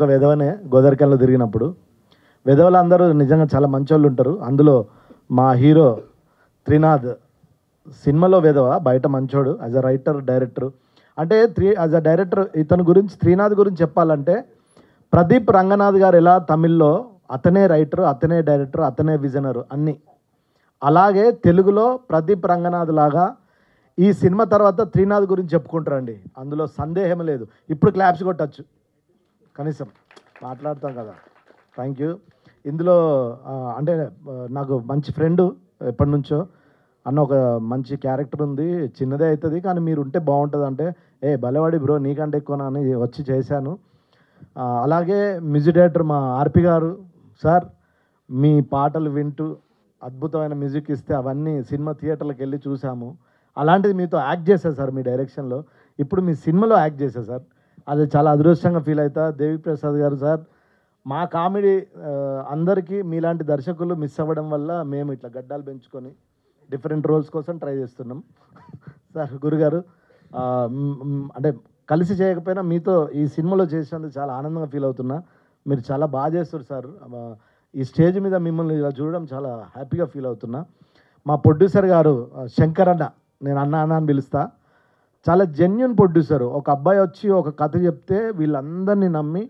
ఒక విధవనే గోదావరికల్లో తిరిగినప్పుడు. విధవలు అందరూ నిజంగా చాలా మంచోళ్ళు ఉంటారు. అందులో మా హీరో త్రినాథ్ సినిమాలో విధవ, బయట మంచోడు. యాజ్ అ రైటర్ డైరెక్టర్ అంటే యాజ్ అ డైరెక్టర్ ఇతని గురించి, త్రినాథ్ గురించి చెప్పాలంటే, ప్రదీప్ రంగనాథ్ గారు ఎలా తమిళ్లో అతనే రైటర్, అతనే డైరెక్టర్, అతనే విజనర్ అన్నీ, అలాగే తెలుగులో ప్రదీప్ రంగనాథ్ లాగా ఈ సినిమా తర్వాత త్రినాథ్ గురించి చెప్పుకుంటారండి. అందులో సందేహం లేదు. ఇప్పుడు క్లాప్స్ కొట్టచ్చు, కనీసం మాట్లాడతాం కదా. Thank you. ఇందులో అంటే నాకు మంచి ఫ్రెండు ఎప్పటి నుంచో, అన్న ఒక మంచి క్యారెక్టర్ ఉంది, చిన్నదే అవుతుంది కానీ మీరు ఉంటే బాగుంటుంది అంటే, భలేవాడి బ్రో నీకంటే ఎక్కువనా అని వచ్చి చేశాను. అలాగే మ్యూజిక్ డైరెక్టర్ మా ఆర్పి గారు సార్, మీ పాటలు వింటూ అద్భుతమైన మ్యూజిక్ ఇస్తే అవన్నీ సినిమా థియేటర్లకు వెళ్ళి చూసాము. అలాంటిది మీతో యాక్ట్ చేశాను సార్, మీ డైరెక్షన్లో. ఇప్పుడు మీ సినిమాలో యాక్ట్ చేశాను సార్, అది చాలా అదృష్టంగా ఫీల్ అవుతా. దేవిప్రసాద్ గారు సార్, మా కామెడీ అందరికీ మీలాంటి దర్శకులు మిస్ అవ్వడం వల్ల మేము ఇట్లా గడ్డాలు పెంచుకొని డిఫరెంట్ రోల్స్ కోసం ట్రై చేస్తున్నాం. సార్ గురుగారు, అంటే కలిసి చేయకపోయినా మీతో ఈ సినిమాలో చేసినందుకు చాలా ఆనందంగా ఫీల్ అవుతున్నా. మీరు చాలా బాగా చేస్తారు సార్. ఈ స్టేజ్ మీద మిమ్మల్ని ఇలా చూడడం చాలా హ్యాపీగా ఫీల్ అవుతున్నా. మా ప్రొడ్యూసర్ గారు శంకర్ అన్న, నేను అన్న అన్న అని పిలుస్తా, చాలా జెన్యున్ ప్రొడ్యూసరు. ఒక అబ్బాయి వచ్చి ఒక కథ చెప్తే వీళ్ళందరినీ నమ్మి,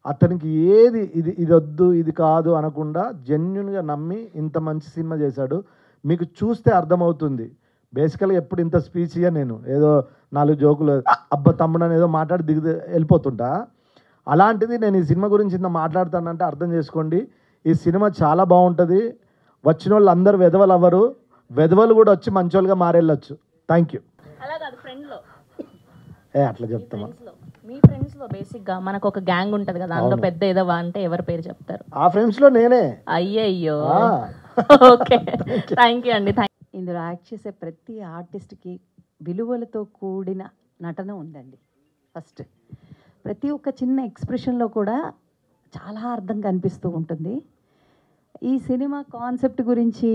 అతనికి ఏది ఇది వద్దు ఇది కాదు అనకుండా జెన్యున్గా నమ్మి ఇంత మంచి సినిమా చేశాడు. మీకు చూస్తే అర్థమవుతుంది. బేసికల్గా ఎప్పుడు ఇంత స్పీచ్ ఇయ్య, నేను ఏదో 4 జోకులు అబ్బా తమ్ముడని ఏదో మాట్లాడి వెళ్ళిపోతుంటా. అలాంటిది నేను ఈ సినిమా గురించి ఇంత మాట్లాడతానంటే అర్థం చేసుకోండి. ఈ సినిమా చాలా బాగుంటుంది. వచ్చిన వాళ్ళు అందరూ వెధవలు అవ్వరు, వెధవలు కూడా వచ్చి మంచోళ్ళుగా మారెళ్ళొచ్చు. Thank you. అట్లా చెప్తామా? మీ ఫ్రెండ్స్ లో బేసిక్ గా మనకు ఒక గ్యాంగ్ ఉంటది కదా, అందులో పెద్ద ఏదవా అంటే ఎవరి పేరు చెప్తారు? ఆ ఫ్రెండ్స్ లో నేనే. అయ్యయ్యో, ఓకే, థ్యాంక్ యూ అండి. ఇందులో యాక్ట్ చేసే ప్రతి ఆర్టిస్ట్కి విలువలతో కూడిన నటన ఉందండి. ఫస్ట్ ప్రతి ఒక్క చిన్న ఎక్స్ప్రెషన్లో కూడా చాలా అర్థం కనిపిస్తూ ఉంటుంది. ఈ సినిమా కాన్సెప్ట్ గురించి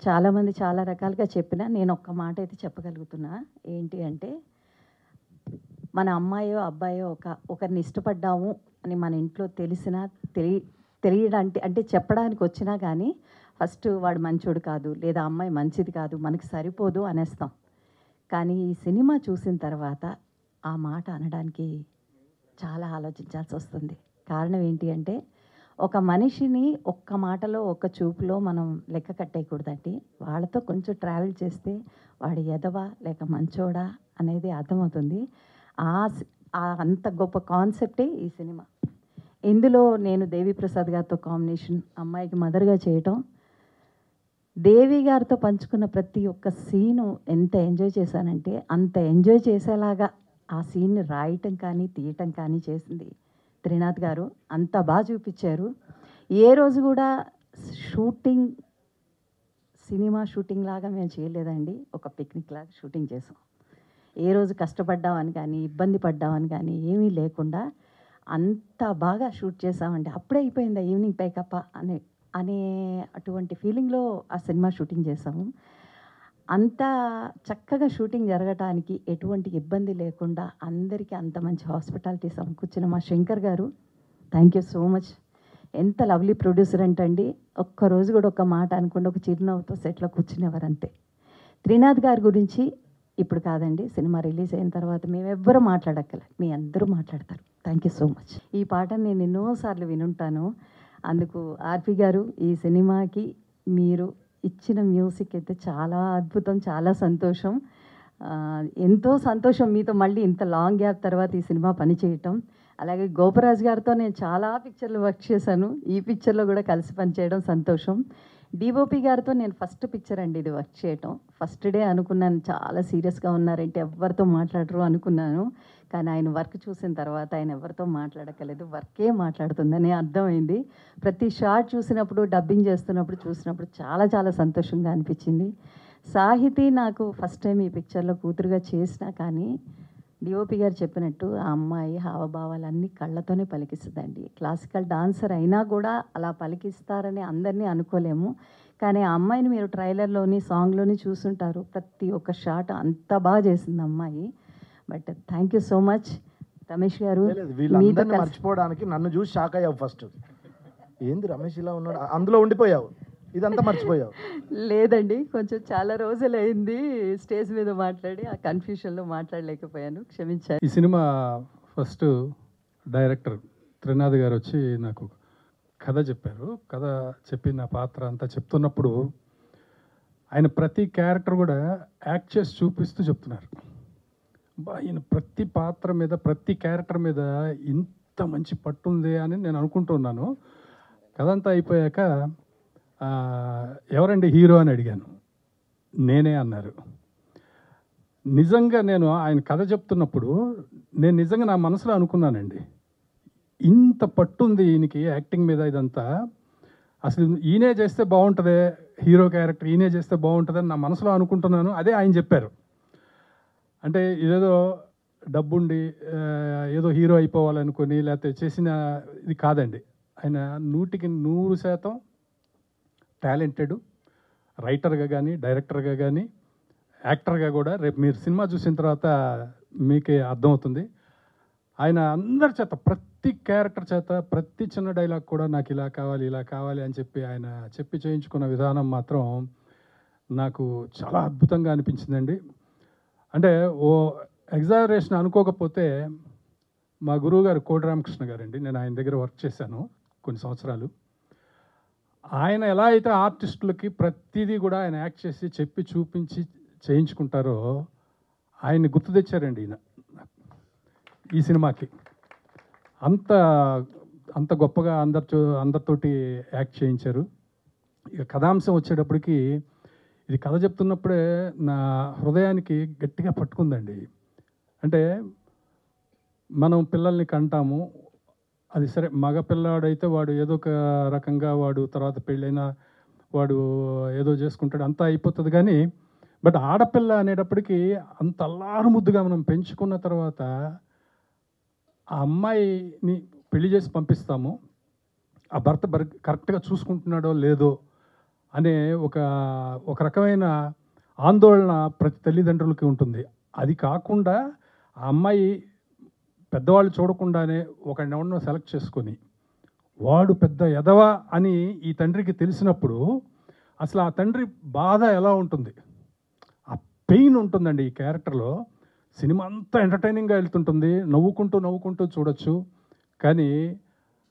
చాలామంది చాలా రకాలుగా చెప్పినా నేను ఒక్క మాట అయితే చెప్పగలుగుతున్నా. ఏంటి అంటే, మన అమ్మాయో అబ్బాయో ఒకరిని ఇష్టపడ్డాము అని మన ఇంట్లో తెలిసినా తెలియడానికి అంటే చెప్పడానికి వచ్చినా కానీ ఫస్ట్ వాడు మంచోడు కాదు లేదా అమ్మాయి మంచిది కాదు, మనకి సరిపోదు అనేస్తాం. కానీ ఈ సినిమా చూసిన తర్వాత ఆ మాట అనడానికి చాలా ఆలోచించాల్సి వస్తుంది. కారణం ఏంటి అంటే, ఒక మనిషిని ఒక్క మాటలో ఒక్క చూపులో మనం లెక్క కట్టేయకూడదండి. వాళ్ళతో కొంచెం ట్రావెల్ చేస్తే వాడు ఎదవా లేక మంచోడా అనేది అర్థమవుతుంది. అంత గొప్ప కాన్సెప్టే ఈ సినిమా. ఇందులో నేను దేవిప్రసాద్ గారితో కాంబినేషన్, అమ్మాయికి మదర్గా చేయటం, దేవి గారితో పంచుకున్న ప్రతి ఒక్క సీను ఎంత ఎంజాయ్ చేశానంటే అంత ఎంజాయ్ చేసేలాగా ఆ సీన్ని రాయటం కానీ తీయటం కానీ చేసింది త్రినాథ్ గారు. అంత బాగా చూపించారు. ఏ రోజు కూడా సినిమా షూటింగ్ లాగా మేము చేయలేదండి, ఒక పిక్నిక్ లాగా షూటింగ్ చేసాం. ఏ రోజు కష్టపడ్డామని కానీ ఇబ్బంది పడ్డామని కానీ ఏమీ లేకుండా అంత బాగా షూట్ చేసామండి. అప్పుడే అయిపోయిందా ఈవినింగ్ పైకప్ప అనే అటువంటి ఫీలింగ్లో ఆ సినిమా షూటింగ్ చేసాము. అంత చక్కగా షూటింగ్ జరగటానికి ఎటువంటి ఇబ్బంది లేకుండా అందరికీ అంత మంచి హాస్పిటాలిటీ సమకూర్చిన మా శంకర్ గారు, థ్యాంక్ యూ సో మచ్. ఎంత లవ్లీ ప్రొడ్యూసర్ అంటండి, ఒక్కరోజు కూడా ఒక మాట అనుకుండా ఒక చిరునవ్వుతో సెట్లో కూర్చునేవారంతే. త్రినాథ్ గారి గురించి ఇప్పుడు కాదండి, సినిమా రిలీజ్ అయిన తర్వాత మేమెవ్వరూ మాట్లాడక్కల, మీ అందరూ మాట్లాడతారు. Thank you so much. ఈ పాటను నేను ఎన్నోసార్లు వినుంటాను. అందుకు ఆర్పి గారు, ఈ సినిమాకి మీరు ఇచ్చిన మ్యూజిక్ అయితే చాలా అద్భుతం, చాలా సంతోషం. ఎంతో సంతోషం మీతో మళ్ళీ ఇంత లాంగ్ గ్యాప్ తర్వాత ఈ సినిమా పనిచేయటం. అలాగే గోపరాజ్ గారితో నేను చాలా పిక్చర్లు వర్క్ చేశాను, ఈ పిక్చర్లో కూడా కలిసి పనిచేయడం సంతోషం. డిఓపి గారితో నేను ఫస్ట్ పిక్చర్ అండి ఇది వర్క్ చేయటం. ఫస్ట్ డే అనుకున్నాను చాలా సీరియస్గా ఉన్నారంటే ఎవరితో మాట్లాడరు అనుకున్నాను. కానీ ఆయన వర్క్ చూసిన తర్వాత ఆయన ఎవరితో మాట్లాడక్కలేదు, వర్కే మాట్లాడుతుందని అర్థమైంది. ప్రతి షాట్ చూసినప్పుడు, డబ్బింగ్ చేస్తున్నప్పుడు చూసినప్పుడు చాలా చాలా సంతోషంగా అనిపించింది. సాహితీ నాకు ఫస్ట్ టైం ఈ పిక్చర్లో కూతురుగా చేసినా కానీ డిఓపి గారు చెప్పినట్టు ఆ అమ్మాయి హావభావాలన్నీ కళ్ళతోనే పలికిస్తుందండి. క్లాసికల్ డాన్సర్ అయినా కూడా అలా పలికిస్తారని అందరినీ అనుకోలేము. కానీ ఆ అమ్మాయిని మీరు ట్రైలర్లోని సాంగ్లోని చూసుంటారు. ప్రతి ఒక్క షాట్ అంత బాగా చేసింది అమ్మాయి. But thank you so much. Ramesh గారు లేదు, మీతో వీళ్ళందరినీ కలిసి మర్చిపోవడానికి నన్ను చూసి షాక్ అయ్యావు ఫస్ట్. ఏంది రమేష్ ఇలా ఉన్నాడు, అందులో ఉండిపోయావు, ఇదంతా మర్చిపోయావు. లేదండి, కొంచెం చాలా రోజులైంది స్టేజ్ మీద మాట్లాడి ఆ కన్ఫ్యూషన్లో మాట్లాడలేకపోయాను, క్షమించాను. ఈ సినిమా ఫస్ట్ డైరెక్టర్ త్రినాథ్ గారు వచ్చి నాకు కథ చెప్పారు. కథ చెప్పి నా పాత్ర అంతా చెప్తున్నప్పుడు ఆయన ప్రతి క్యారెక్టర్ కూడా యాక్ట్ చేసి చూపిస్తూ చెప్తున్నారు. ఆయన ప్రతి పాత్ర మీద, ప్రతి క్యారెక్టర్ మీద ఇంత మంచి పట్టుంది అని నేను అనుకుంటున్నాను. కథ అంతా అయిపోయాక ఎవరండి హీరో అని అడిగాను. నేనే అన్నారు. నిజంగా నేను ఆయన కథ చెప్తున్నప్పుడు నేను నిజంగా నా మనసులో అనుకున్నానండి, ఇంత పట్టుంది ఈయనకి యాక్టింగ్ మీద, ఇదంతా అసలు ఈయనే చేస్తే బాగుంటుంది, హీరో క్యారెక్టర్ ఈయనే చేస్తే బాగుంటుంది అని నా మనసులో అనుకుంటున్నాను. అదే ఆయన చెప్పారు. అంటే ఇదేదో డబ్బుండి ఏదో హీరో అయిపోవాలనుకొని లేకపోతే చేసిన ఇది కాదండి. ఆయన 100% టాలెంటెడ్ రైటర్గా కానీ, డైరెక్టర్గా కానీ, యాక్టర్గా కూడా. రేపు మీరు సినిమా చూసిన తర్వాత మీకే అర్థమవుతుంది. ఆయన అందరి చేత, ప్రతి క్యారెక్టర్ చేత, ప్రతి చిన్న డైలాగ్ కూడా నాకు ఇలా కావాలి, ఇలా కావాలి అని చెప్పి ఆయన చెప్పి చేయించుకున్న విధానం మాత్రం నాకు చాలా అద్భుతంగా అనిపించిందండి. అంటే ఓ ఎగ్జాగరేషన్ అనుకోకపోతే మా గురువు గారు కోటి రామకృష్ణ గారండి, నేను ఆయన దగ్గర వర్క్ చేశాను కొన్ని సంవత్సరాలు. ఆయన ఎలా అయితే ఆర్టిస్టులకి ప్రతిదీ కూడా ఆయన యాక్ట్ చేసి చెప్పి చూపించి చేయించుకుంటారో ఆయన్ని గుర్తు తెచ్చారండి ఈయన ఈ సినిమాకి. అంత అంత గొప్పగా అందరితోటి యాక్ట్ చేయించారు. ఇక కథాంశం వచ్చేటప్పటికి ఇది కథ చెప్తున్నప్పుడే నా హృదయానికి గట్టిగా పట్టుకుందండి. అంటే మనం పిల్లల్ని కంటాము, అది సరే, మగ పిల్లాడైతే వాడు ఏదో ఒక రకంగా వాడు తర్వాత పెళ్ళైనా వాడు ఏదో చేసుకుంటాడు, అంతా అయిపోతుంది. కానీ బట్ ఆడపిల్ల అనేటప్పటికీ అంత అల్లారు ముద్దుగా మనం పెంచుకున్న తర్వాత ఆ అమ్మాయిని పెళ్లి చేసి పంపిస్తాము, ఆ భర్త కరెక్ట్గా చూసుకుంటున్నాడో లేదో అనే ఒక రకమైన ఆందోళన ప్రతి తల్లిదండ్రులకి ఉంటుంది. అది కాకుండా ఆ అమ్మాయి పెద్దవాళ్ళు చూడకుండానే ఎవరినో సెలెక్ట్ చేసుకొని వాడు పెద్ద ఎదవ అని ఈ తండ్రికి తెలిసినప్పుడు అసలు ఆ తండ్రి బాధ ఎలా ఉంటుంది, ఆ పెయిన్ ఉంటుందండి ఈ క్యారెక్టర్లో. సినిమా అంతా ఎంటర్టైనింగ్గా వెళ్తుంటుంది, నవ్వుకుంటూ చూడొచ్చు. కానీ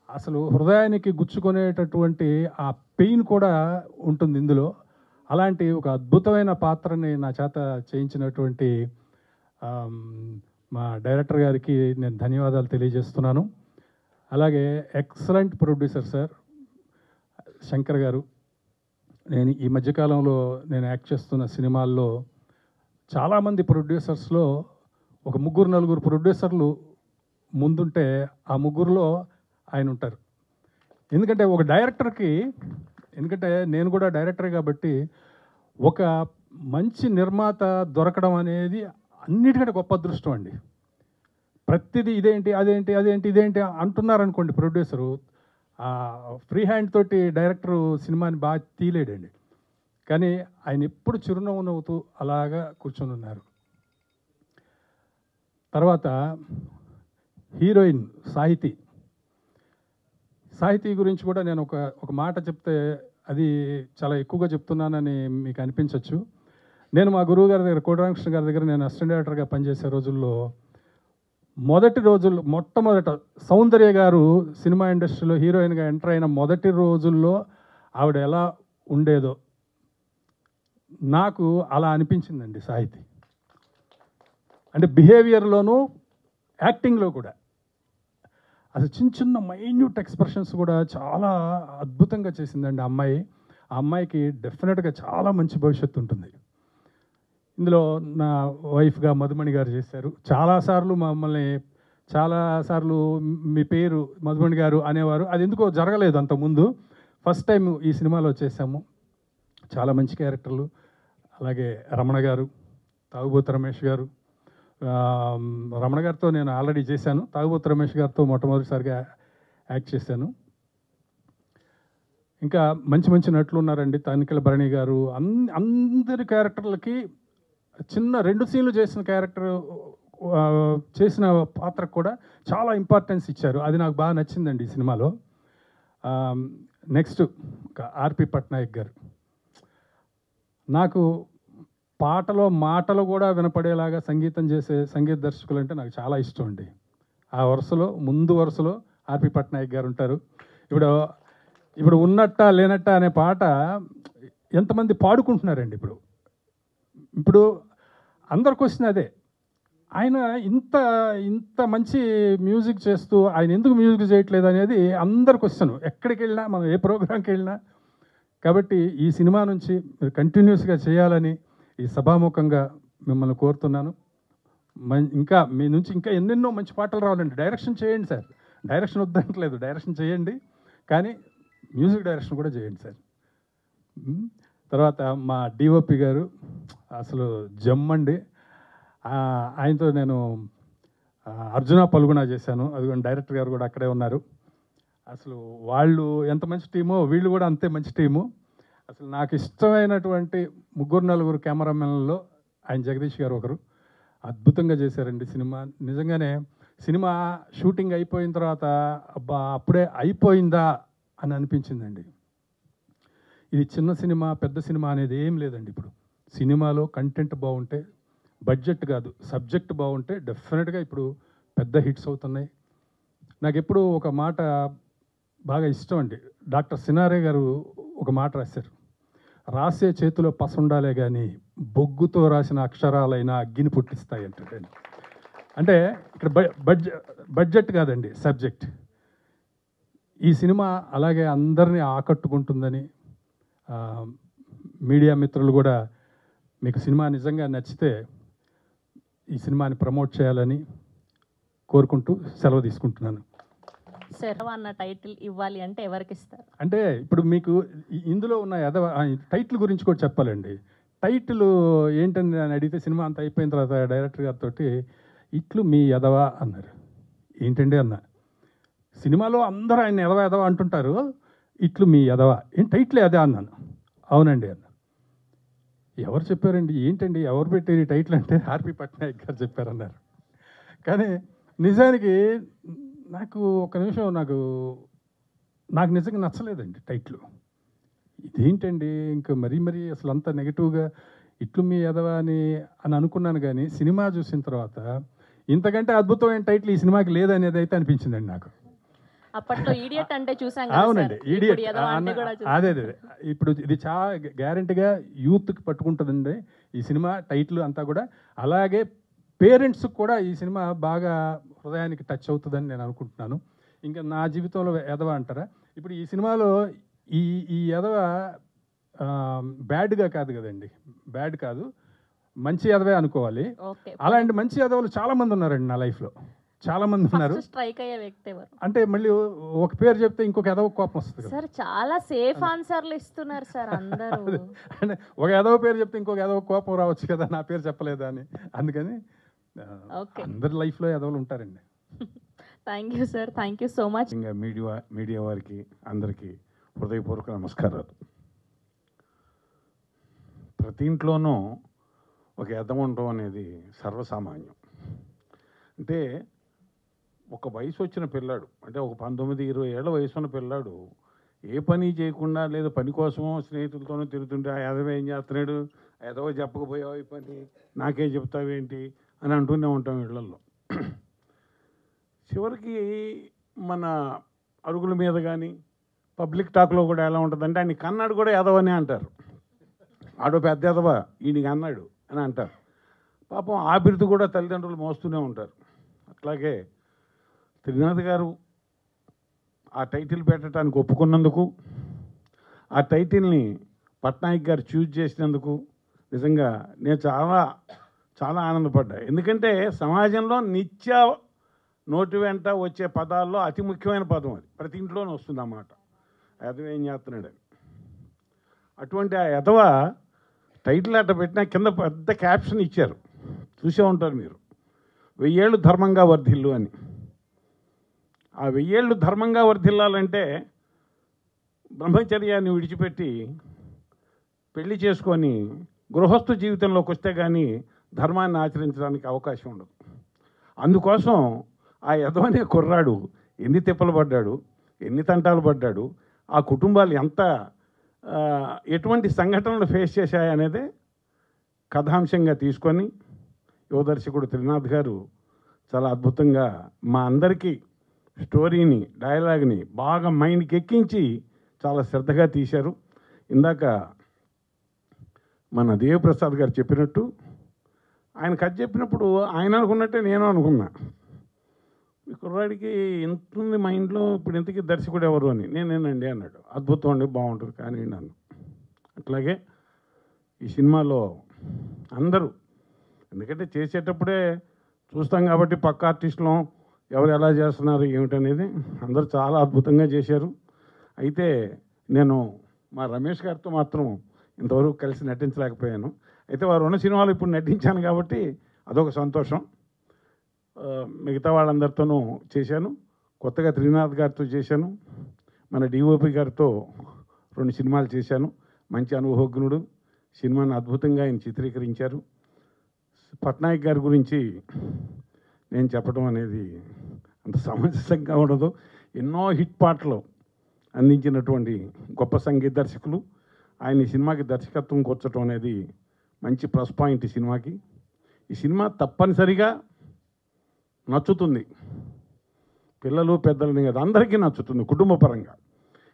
అసలు హృదయానికి గుచ్చుకునేటటువంటి ఆ పెయిన్ కూడా ఉంటుంది ఇందులో. అలాంటి ఒక అద్భుతమైన పాత్రని నా చేత చేయించినటువంటి మా డైరెక్టర్ గారికి నేను ధన్యవాదాలు తెలియజేస్తున్నాను. అలాగే ఎక్సలెంట్ ప్రొడ్యూసర్ సార్ శంకర్ గారు. నేను ఈ మధ్యకాలంలో నేను యాక్ట్ చేస్తున్న సినిమాల్లో చాలామంది ప్రొడ్యూసర్స్లో ఒక 3-4 ప్రొడ్యూసర్లు ముందుంటే ఆ ముగ్గురులో ఆయన ఉంటారు. ఎందుకంటే ఒక డైరెక్టర్కి, ఎందుకంటే నేను కూడా డైరెక్టర్ కాబట్టి, ఒక మంచి నిర్మాత దొరకడం అనేది అన్నిటికంటే గొప్ప అదృష్టం అండి. ప్రతిదీ ఇదేంటి అంటున్నారనుకోండి ప్రొడ్యూసరు, ఫ్రీ హ్యాండ్ తోటి డైరెక్టరు సినిమాని బాగా తీయలేడండి. కానీ ఆయన ఎప్పుడు చిరునవ్వు నవ్వుతూ అలాగా కూర్చొని ఉన్నారు. తర్వాత హీరోయిన్ సాహితీ గురించి కూడా నేను ఒక మాట చెప్తే అది చాలా ఎక్కువగా చెప్తున్నానని మీకు అనిపించవచ్చు. నేను మా గురువు గారి దగ్గర, కోటి రామకృష్ణ గారి దగ్గర నేను అసిస్టెంట్ డైరెక్టర్గా పనిచేసే రోజుల్లో మొట్టమొదట సౌందర్య గారు సినిమా ఇండస్ట్రీలో హీరోయిన్గా ఎంటర్ అయిన మొదటి రోజుల్లో ఆవిడ ఎలా ఉండేదో నాకు అలా అనిపించిందండి సాహితీ. అంటే బిహేవియర్లోనూ యాక్టింగ్లో కూడా అసలు చిన్న మైన్యూట్ ఎక్స్ప్రెషన్స్ కూడా చాలా అద్భుతంగా చేసిందండి ఆ అమ్మాయి. ఆ అమ్మాయికి డెఫినెట్గా చాలా మంచి భవిష్యత్తు ఉంటుంది. ఇందులో నా వైఫ్గా మధుమణి గారు చేశారు. చాలాసార్లు మీ పేరు మధుమణి గారు అనేవారు. అది ఎందుకో జరగలేదు అంతకుముందు. ఫస్ట్ టైం ఈ సినిమాలో చేశాము. చాలా మంచి క్యారెక్టర్లు. అలాగే రమణ గారు, తాగుబోతు రమేష్ గారు. రమణ గారితో నేను ఆల్రెడీ చేశాను, తాగుబోతు రమేష్ గారితో మొట్టమొదటిసారిగా యాక్ట్ చేశాను. ఇంకా మంచి నటులు ఉన్నారండి. తనికెళ్ళ భరణి గారు. అందరి క్యారెక్టర్లకి చిన్న 2 సీన్లు చేసిన క్యారెక్టర్ చేసిన పాత్రకు కూడా చాలా ఇంపార్టెన్స్ ఇచ్చారు. అది నాకు బాగా నచ్చిందండి ఈ సినిమాలో. నెక్స్ట్ ఆర్పి పట్నాయక్ గారు. నాకు మాటలు కూడా వినపడేలాగా సంగీతం చేసే సంగీత దర్శకులు అంటే నాకు చాలా ఇష్టం అండి. ఆ ముందు వరుసలో ఆర్పి పట్నాయక్ గారు ఉంటారు. ఇప్పుడు ఉన్నట్ట లేనట్ట అనే పాట ఎంతమంది పాడుకుంటున్నారండి. ఇప్పుడు అందరి క్వశ్చన్ అదే, ఆయన ఇంత మంచి మ్యూజిక్ చేస్తూ ఆయన ఎందుకు మ్యూజిక్ చేయట్లేదు అనేది అందరి క్వశ్చన్, ఎక్కడికి వెళ్ళినా మనం ఏ ప్రోగ్రాంకి వెళ్ళినా. కాబట్టి ఈ సినిమా నుంచి మీరు కంటిన్యూస్గా చేయాలని ఈ సభాముఖంగా మిమ్మల్ని కోరుతున్నాను. ఇంకా మీ నుంచి ఇంకా ఎన్నెన్నో మంచి పాటలు రావాలండి. డైరెక్షన్ చేయండి సార్, డైరెక్షన్ వద్దనట్లేదు, డైరెక్షన్ చేయండి, కానీ మ్యూజిక్ డైరెక్షన్ కూడా చేయండి సార్. తర్వాత మా డిఓపి గారు అసలు జమ్మండి. ఆయనతో నేను అర్జున పల్గుణ చేశాను. అది డైరెక్టర్ గారు కూడా అక్కడే ఉన్నారు. అసలు వాళ్ళు ఎంత మంచి టీమో వీళ్ళు కూడా అంతే మంచి టీము. అసలు నాకు ఇష్టమైనటువంటి 3-4 కెమెరామెన్లలో ఆయన జగదీష్ గారు ఒకరు. అద్భుతంగా చేశారండి సినిమా. నిజంగానే సినిమా షూటింగ్ అయిపోయిన తర్వాత అబ్బా అప్పుడే అయిపోయిందా అని అనిపించిందండి. ఇది చిన్న సినిమా పెద్ద సినిమా అనేది ఏం లేదండి. ఇప్పుడు సినిమాలో కంటెంట్ బాగుంటే, బడ్జెట్ కాదు సబ్జెక్ట్ బాగుంటే డెఫినెట్గా ఇప్పుడు పెద్ద హిట్స్ అవుతున్నాయి. నాకు ఎప్పుడు ఒక మాట బాగా ఇష్టం అండి. డాక్టర్ సినారే గారు ఒక మాట రాశారు, రాసే చేతిలో పస ఉండాలే కానీ బొగ్గుతో రాసిన అక్షరాలైనా అగ్గిని పుట్టిస్తాయి అంటాడండి. అంటే ఇక్కడ బడ్జెట్ కాదండి, సబ్జెక్ట్. ఈ సినిమా అలాగే అందరినీ ఆకట్టుకుంటుందని, మీడియా మిత్రులు కూడా మీకు సినిమా నిజంగా నచ్చితే ఈ సినిమాని ప్రమోట్ చేయాలని కోరుకుంటూ సెలవు తీసుకుంటున్నాను. సార్ అన్న టైటిల్ ఇవ్వాలి అంటే ఎవరికి ఇస్తారు? అంటే ఇప్పుడు మీకు ఇందులో ఉన్న టైటిల్ గురించి కూడా చెప్పాలండి. టైటిల్ ఏంటని నేను అడిగితే సినిమా అంతా అయిపోయిన తర్వాత డైరెక్టర్ గారితో ఇట్లు మీ ఎదవా అన్నారు. ఏంటండి అన్న, సినిమాలో అందరూ ఆయన ఎదవ అంటుంటారు, ఇట్లు మీ ఎదవా ఏం టైటిల్ అదే అన్నాను. అవునండి అన్న. ఎవరు చెప్పారండి, ఏంటండి ఎవరు పెట్టారు ఈ టైటిల్ అంటే ఆర్పి పట్నాయక్ గారు చెప్పారన్నారు. కానీ నిజానికి నాకు ఒక నిమిషం నాకు నిజంగా నచ్చలేదండి టైటిల్. ఇదేంటండి ఇంకా మరీ అసలు అంత నెగిటివ్గా ఇట్లు మీ ఎదవా అని అనుకున్నాను. కానీ సినిమా చూసిన తర్వాత ఇంతకంటే అద్భుతమైన టైటిల్ ఈ సినిమాకి లేదనేది అయితే అనిపించిందండి నాకు. అప్పట్లో ఈడియట్ అంటే చూసాం. అవునండి, ఈడియట్ అదే. ఇప్పుడు ఇది చాలా గ్యారెంటీగా యూత్కి పట్టుకుంటుందండి ఈ సినిమా టైటిల్ అంతా కూడా. అలాగే పేరెంట్స్కి కూడా ఈ సినిమా బాగా హృదయానికి టచ్ అవుతుందని నేను అనుకుంటున్నాను. ఇంకా నా జీవితంలో ఎదవ అంటారా, ఇప్పుడు ఈ సినిమాలో ఈ ఎదవ బ్యాడ్గా కాదు కదండి, బ్యాడ్ కాదు, మంచి ఎదవే అనుకోవాలి. అలాంటి మంచి ఎదవలు చాలామంది ఉన్నారండి నా లైఫ్లో, చాలామంది ఉన్నారు. స్ట్రైక్ అయ్యే వ్యక్తి ఎవరు? అంటే మళ్ళీ ఒక పేరు చెప్తే ఇంకొక ఎదవ కోపం వస్తుంది సార్. చాలా సేఫ్ ఆన్సర్లు ఇస్తున్నారు సార్ అందరూ. అంటే ఒక ఎదవ పేరు చెప్తే ఇంకొక ఎదవ కోపం రావచ్చు కదా, నా పేరు చెప్పలేదా అని. అందుకని అందరి లైఫ్లో ఎదవలు ఉంటారండి. Thank you sir, thank you so much. ఇంకా మీడియా వారికి అందరికీ హృదయపూర్వక నమస్కారాలు. ప్రతి ఇంట్లోనూ ఒక ఎదవ ఉండటం అనేది సర్వసామాన్యం. అంటే ఒక వయసు వచ్చిన పిల్లాడు, అంటే ఒక 19-20 ఏళ్ల వయసు ఉన్న పిల్లాడు ఏ పని చేయకుండా లేదా పని కోసమో స్నేహితులతోనో తిరుగుతుంటే ఆ ఎదవ ఏం చేస్తున్నాడు, ఎదవ చెప్పకపోయావు ఈ పని నాకే చెప్తావేంటి అని అంటూనే ఉంటాం ఇళ్లలో. చివరికి మన అరుగుల మీద కానీ పబ్లిక్ టాక్లో కూడా ఎలా ఉంటుందంటే ఆయన కన్నాడు కూడా ఎదవనే అంటారు. ఆడో పెద్ద ఎదవ ఈయనకి అన్నాడు అని అంటారు. పాపం ఆ బిరుదు కూడా తల్లిదండ్రులు మోస్తూనే ఉంటారు. అట్లాగే త్రినాథ్ గారు ఆ టైటిల్ పెట్టడానికి ఒప్పుకున్నందుకు, ఆ టైటిల్ని పట్నాయక్ గారు చూజ్ చేసినందుకు నిజంగా నేను చాలా చాలా ఆనందపడ్డా. ఎందుకంటే సమాజంలో నిత్య నోటి వెంట వచ్చే పదాల్లో అతి ముఖ్యమైన పదం అది, ప్రతి ఇంట్లోనే వస్తుంది అన్నమాట, ఎదవ ఏం చేస్తున్నాడని. అటువంటి ఆ ఎదవ టైటిల్ అట్ట పెట్టినా కింద పెద్ద క్యాప్షన్ ఇచ్చారు, చూసే ఉంటారు మీరు, 1000 ఏళ్ళు ధర్మంగా వర్ధిల్లు అని. ఆ 1000 ఏళ్ళు ధర్మంగా వర్ధిల్లాలంటే బ్రహ్మచర్యాన్ని విడిచిపెట్టి పెళ్లి చేసుకొని గృహస్థు జీవితంలోకి వస్తే కానీ ధర్మాన్ని ఆచరించడానికి అవకాశం ఉండదు. అందుకోసం ఆ యదవనే కుర్రాడు ఎన్ని తిప్పలు పడ్డాడు, ఎన్ని తంటాలు పడ్డాడు, ఆ కుటుంబాలు ఎంత ఎటువంటి సంఘటనలు ఫేస్ చేశాయనేదే కథాంశంగా తీసుకొని యువదర్శకుడు త్రినాథ్ గారు చాలా అద్భుతంగా మా అందరికీ స్టోరీని, డైలాగ్ని బాగా మైండ్కి ఎక్కించి చాలా శ్రద్ధగా తీశారు. ఇందాక మన దేవప్రసాద్ గారు చెప్పినట్టు ఆయన కథ చెప్పినప్పుడు ఆయన అనుకున్నట్టే నేను అనుకున్నా. ఈ కుర్రాడికి ఎంత ఉంది మైండ్లో, ఇప్పుడు ఇంతకీ దర్శకుడు ఎవరు అని. నేనేనండి అన్నాడు. అద్భుతం అండి, బాగుంటుంది కానీ నన్ను. అట్లాగే ఈ సినిమాలో అందరూ, ఎందుకంటే చేసేటప్పుడే చూస్తాం కాబట్టి పక్క ఆర్టిస్టులు ఎవరు ఎలా చేస్తున్నారు ఏమిటనేది అందరూ చాలా అద్భుతంగా చేశారు. అయితే నేను మా రమేష్ గారితో మాత్రం ఇంతవరకు కలిసి నటించలేకపోయాను. అయితే వారు ఉన్న సినిమాలు ఇప్పుడు నటించాను కాబట్టి అదొక సంతోషం. మిగతా వాళ్ళందరితోనూ చేశాను. కొత్తగా త్రినాథ్ గారితో చేశాను. మన డిఓపి గారితో 2 సినిమాలు చేశాను. మంచి అనుభవజ్ఞుడు. సినిమాను అద్భుతంగా ఆయన చిత్రీకరించారు. పట్నాయక్ గారి గురించి నేను చెప్పడం అనేది అంత సమంజసంగా ఉండదు. ఎన్నో హిట్ పాటలు అందించినటువంటి గొప్ప సంగీత దర్శకులు. ఆయన ఈ సినిమాకి దర్శకత్వం కూర్చడం అనేది మంచి ప్లస్ పాయింట్ ఈ సినిమాకి. ఈ సినిమా తప్పనిసరిగా నచ్చుతుంది. పిల్లలు పెద్దలని కదా, అందరికీ నచ్చుతుంది కుటుంబ పరంగా.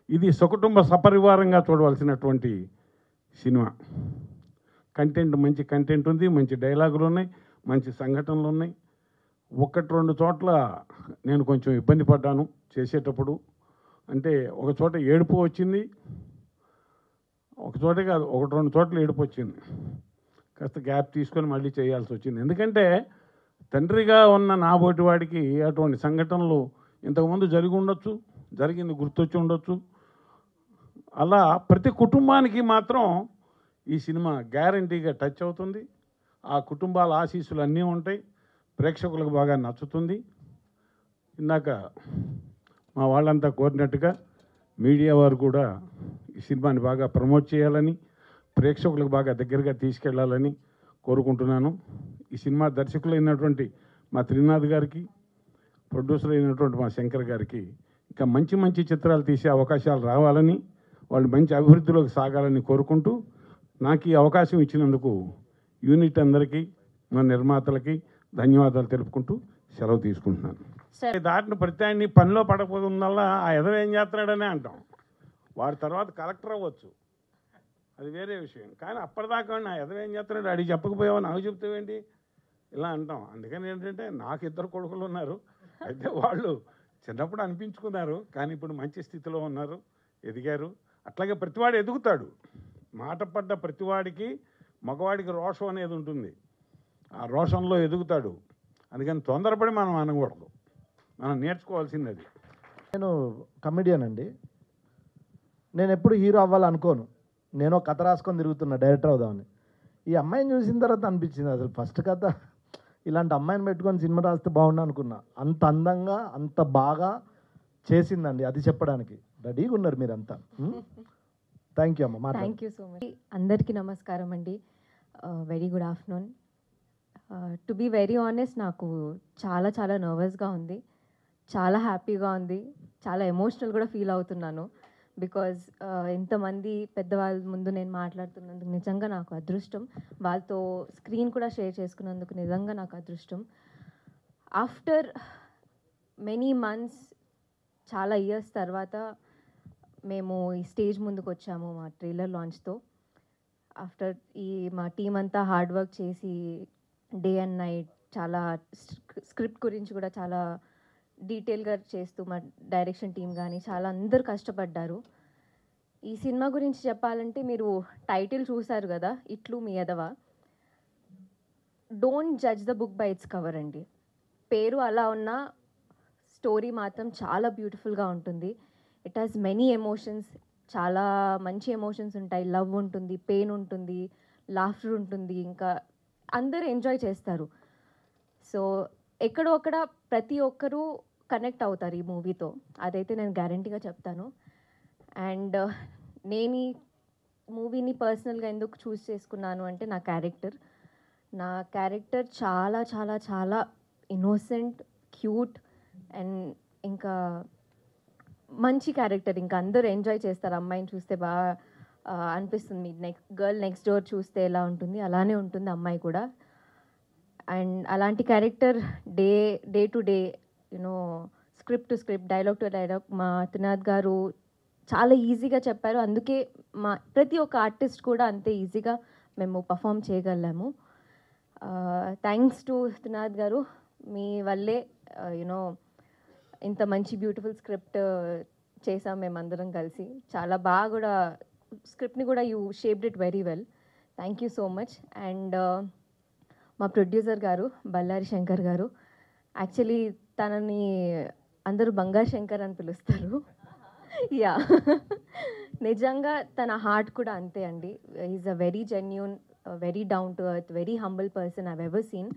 ఇది సకుటుంబ సపరివారంగా చూడవలసినటువంటి సినిమా. కంటెంట్, మంచి కంటెంట్ ఉంది, మంచి డైలాగులు ఉన్నాయి, మంచి సంఘటనలు ఉన్నాయి. 1-2 చోట్ల నేను కొంచెం ఇబ్బంది పడ్డాను చేసేటప్పుడు. అంటే ఒక చోట ఏడుపు వచ్చింది, ఒక చోట కాదు 1-2 చోట్ల ఏడుపు వచ్చింది. కాస్త గ్యాప్ తీసుకొని మళ్ళీ చేయాల్సి వచ్చింది. ఎందుకంటే తండ్రిగా ఉన్న నాబోటి వాడికి అటువంటి సంఘటనలు ఇంతకుముందు జరిగి ఉండొచ్చు, జరిగింది గుర్తొచ్చి ఉండొచ్చు. అలా ప్రతి కుటుంబానికి మాత్రం ఈ సినిమా గ్యారంటీగా టచ్ అవుతుంది. ఆ కుటుంబాల ఆశీస్సులు అన్నీ ఉంటాయి. ప్రేక్షకులకు బాగా నచ్చుతుంది. ఇందాక మా వాళ్ళంతా కోరినట్టుగా మీడియా వారు కూడా ఈ సినిమాని బాగా ప్రమోట్ చేయాలని, ప్రేక్షకులకు బాగా దగ్గరగా తీసుకెళ్లాలని కోరుకుంటున్నాను. ఈ సినిమా దర్శకులు అయినటువంటి మా త్రినాథ్ గారికి, ప్రొడ్యూసర్ అయినటువంటి మా శంకర్ గారికి ఇంకా మంచి మంచి చిత్రాలు తీసే అవకాశాలు రావాలని, వాళ్ళు మంచి అభివృద్ధిలోకి సాగాలని కోరుకుంటూ, నాకు ఈ అవకాశం ఇచ్చినందుకు యూనిట్ అందరికీ, మా నిర్మాతలకి ధన్యవాదాలు తెలుపుకుంటూ సెలవు తీసుకుంటున్నాను. దాటిన ప్రత్యాన్ని పనిలో పడకపోతుందల్లా ఆ ఎదవ ఏం చేస్తున్నాడనే అంటాం. వాడి తర్వాత కలెక్టర్ అవ్వచ్చు, అది వేరే విషయం. కానీ అప్పటిదాకా నా ఎదవ ఏం చేస్తున్నాడు, అడిగి చెప్పకపోయావా నాకు చెప్తావేంటి ఇలా అంటాం. అందుకని ఏంటంటే నాకు 2 కొడుకులు ఉన్నారు. అయితే వాళ్ళు చిన్నప్పుడు అనిపించుకున్నారు, కానీ ఇప్పుడు మంచి స్థితిలో ఉన్నారు, ఎదిగారు. అట్లాగే ప్రతివాడు ఎదుగుతాడు. మాట పడ్డ ప్రతివాడికి, మగవాడికి రోషం అనేది ఉంటుంది. ఆ రోషంలో ఎదుగుతాడు. అందుకని తొందరపడి మనం అనకూడదు, మనం నేర్చుకోవాల్సింది అది. నేను కమెడియన్ అండి. నేను ఎప్పుడు హీరో అవ్వాలనుకోను. నేను కథ రాసుకొని తిరుగుతున్నా డైరెక్టర్ అవుదామని. ఈ అమ్మాయిని చూసిన తర్వాత అనిపించింది, అసలు ఫస్ట్ కథ ఇలాంటి అమ్మాయిని పెట్టుకొని సినిమా రాస్తే బాగుండు అనుకున్నా. అంత అందంగా, అంత బాగా చేసిందండి. అది చెప్పడానికి రెడీగా ఉన్నారు మీరంతా. థ్యాంక్ యూ అమ్మ. Thank you so much. అందరికీ నమస్కారం అండి. Very good afternoon. To be very honest, నాకు చాలా చాలా నర్వస్గా ఉంది, చాలా హ్యాపీగా ఉంది, చాలా ఎమోషనల్ కూడా ఫీల్ అవుతున్నాను. బికాజ్ ఇంతమంది పెద్దవాళ్ళ ముందు నేను మాట్లాడుతున్నందుకు నిజంగా నాకు అదృష్టం. వాళ్ళతో స్క్రీన్ కూడా షేర్ చేసుకున్నందుకు నిజంగా నాకు అదృష్టం. ఆఫ్టర్ మెనీ మంత్స్, చాలా ఇయర్స్ తర్వాత మేము ఈ స్టేజ్ ముందుకు వచ్చాము మా ట్రైలర్ లాంచ్తో. ఆఫ్టర్ మా టీం అంతా హార్డ్ వర్క్ చేసి డే అండ్ నైట్ చాలా స్క్రిప్ట్ గురించి కూడా చాలా డీటెయిల్గా చేస్తూ మా డైరెక్షన్ టీం కానీ చాలా అందరూ కష్టపడ్డారు. ఈ సినిమా గురించి చెప్పాలంటే మీరు టైటిల్ చూసారు కదా, ఇట్లు మీ ఎదవ. Don't judge the book by its cover అండి. పేరు అలా ఉన్న స్టోరీ మాత్రం చాలా బ్యూటిఫుల్గా ఉంటుంది. ఇట్ హాస్ మెనీ ఎమోషన్స్, చాలా మంచి ఎమోషన్స్ ఉంటాయి. లవ్ ఉంటుంది, పెయిన్ ఉంటుంది, లాఫ్టర్ ఉంటుంది, ఇంకా అందరూ ఎంజాయ్ చేస్తారు. సో ఎక్కడో అక్కడ ప్రతి ఒక్కరూ కనెక్ట్ అవుతారు ఈ మూవీతో, అదైతే నేను గ్యారంటీగా చెప్తాను. అండ్ నేను ఈ మూవీని పర్సనల్గా ఎందుకు చూస్ చేసుకున్నాను అంటే నా క్యారెక్టర్ చాలా చాలా చాలా ఇన్నోసెంట్, క్యూట్ అండ్ ఇంకా మంచి క్యారెక్టర్. ఇంకా అందరూ ఎంజాయ్ చేస్తారు అమ్మాయిని చూస్తే. బాగా అనిపిస్తుంది. గర్ల్ నెక్స్ట్ డోర్ చూస్తే ఎలా ఉంటుంది అలానే ఉంటుంది అమ్మాయి కూడా. అండ్ అలాంటి character day to day you know script to script, dialogue to dialogue మా త్రినాథ్ గారు చాలా ఈజీగా చెప్పారు. అందుకే మా ప్రతి ఒక్క ఆర్టిస్ట్ కూడా అంతే ఈజీగా మేము పర్ఫామ్ చేయగలము. థ్యాంక్స్ టు త్రినాథ్ గారు, మీ వల్లే యూనో ఇంత మంచి బ్యూటిఫుల్ స్క్రిప్ట్ చేసాం మేమందరం కలిసి. చాలా బాగా కూడా స్క్రిప్ట్ని కూడా you shaped it very well. Thank you so much. And మా ప్రొడ్యూసర్ గారు బల్లారి శంకర్ గారు, యాక్చువల్లీ తనని అందరూ బంగారు శంకర్ అని పిలుస్తారు. యా, నిజంగా తన హార్ట్ కూడా అంతే అండి. Is a very genuine, very down to earth, very humble person I've ever seen.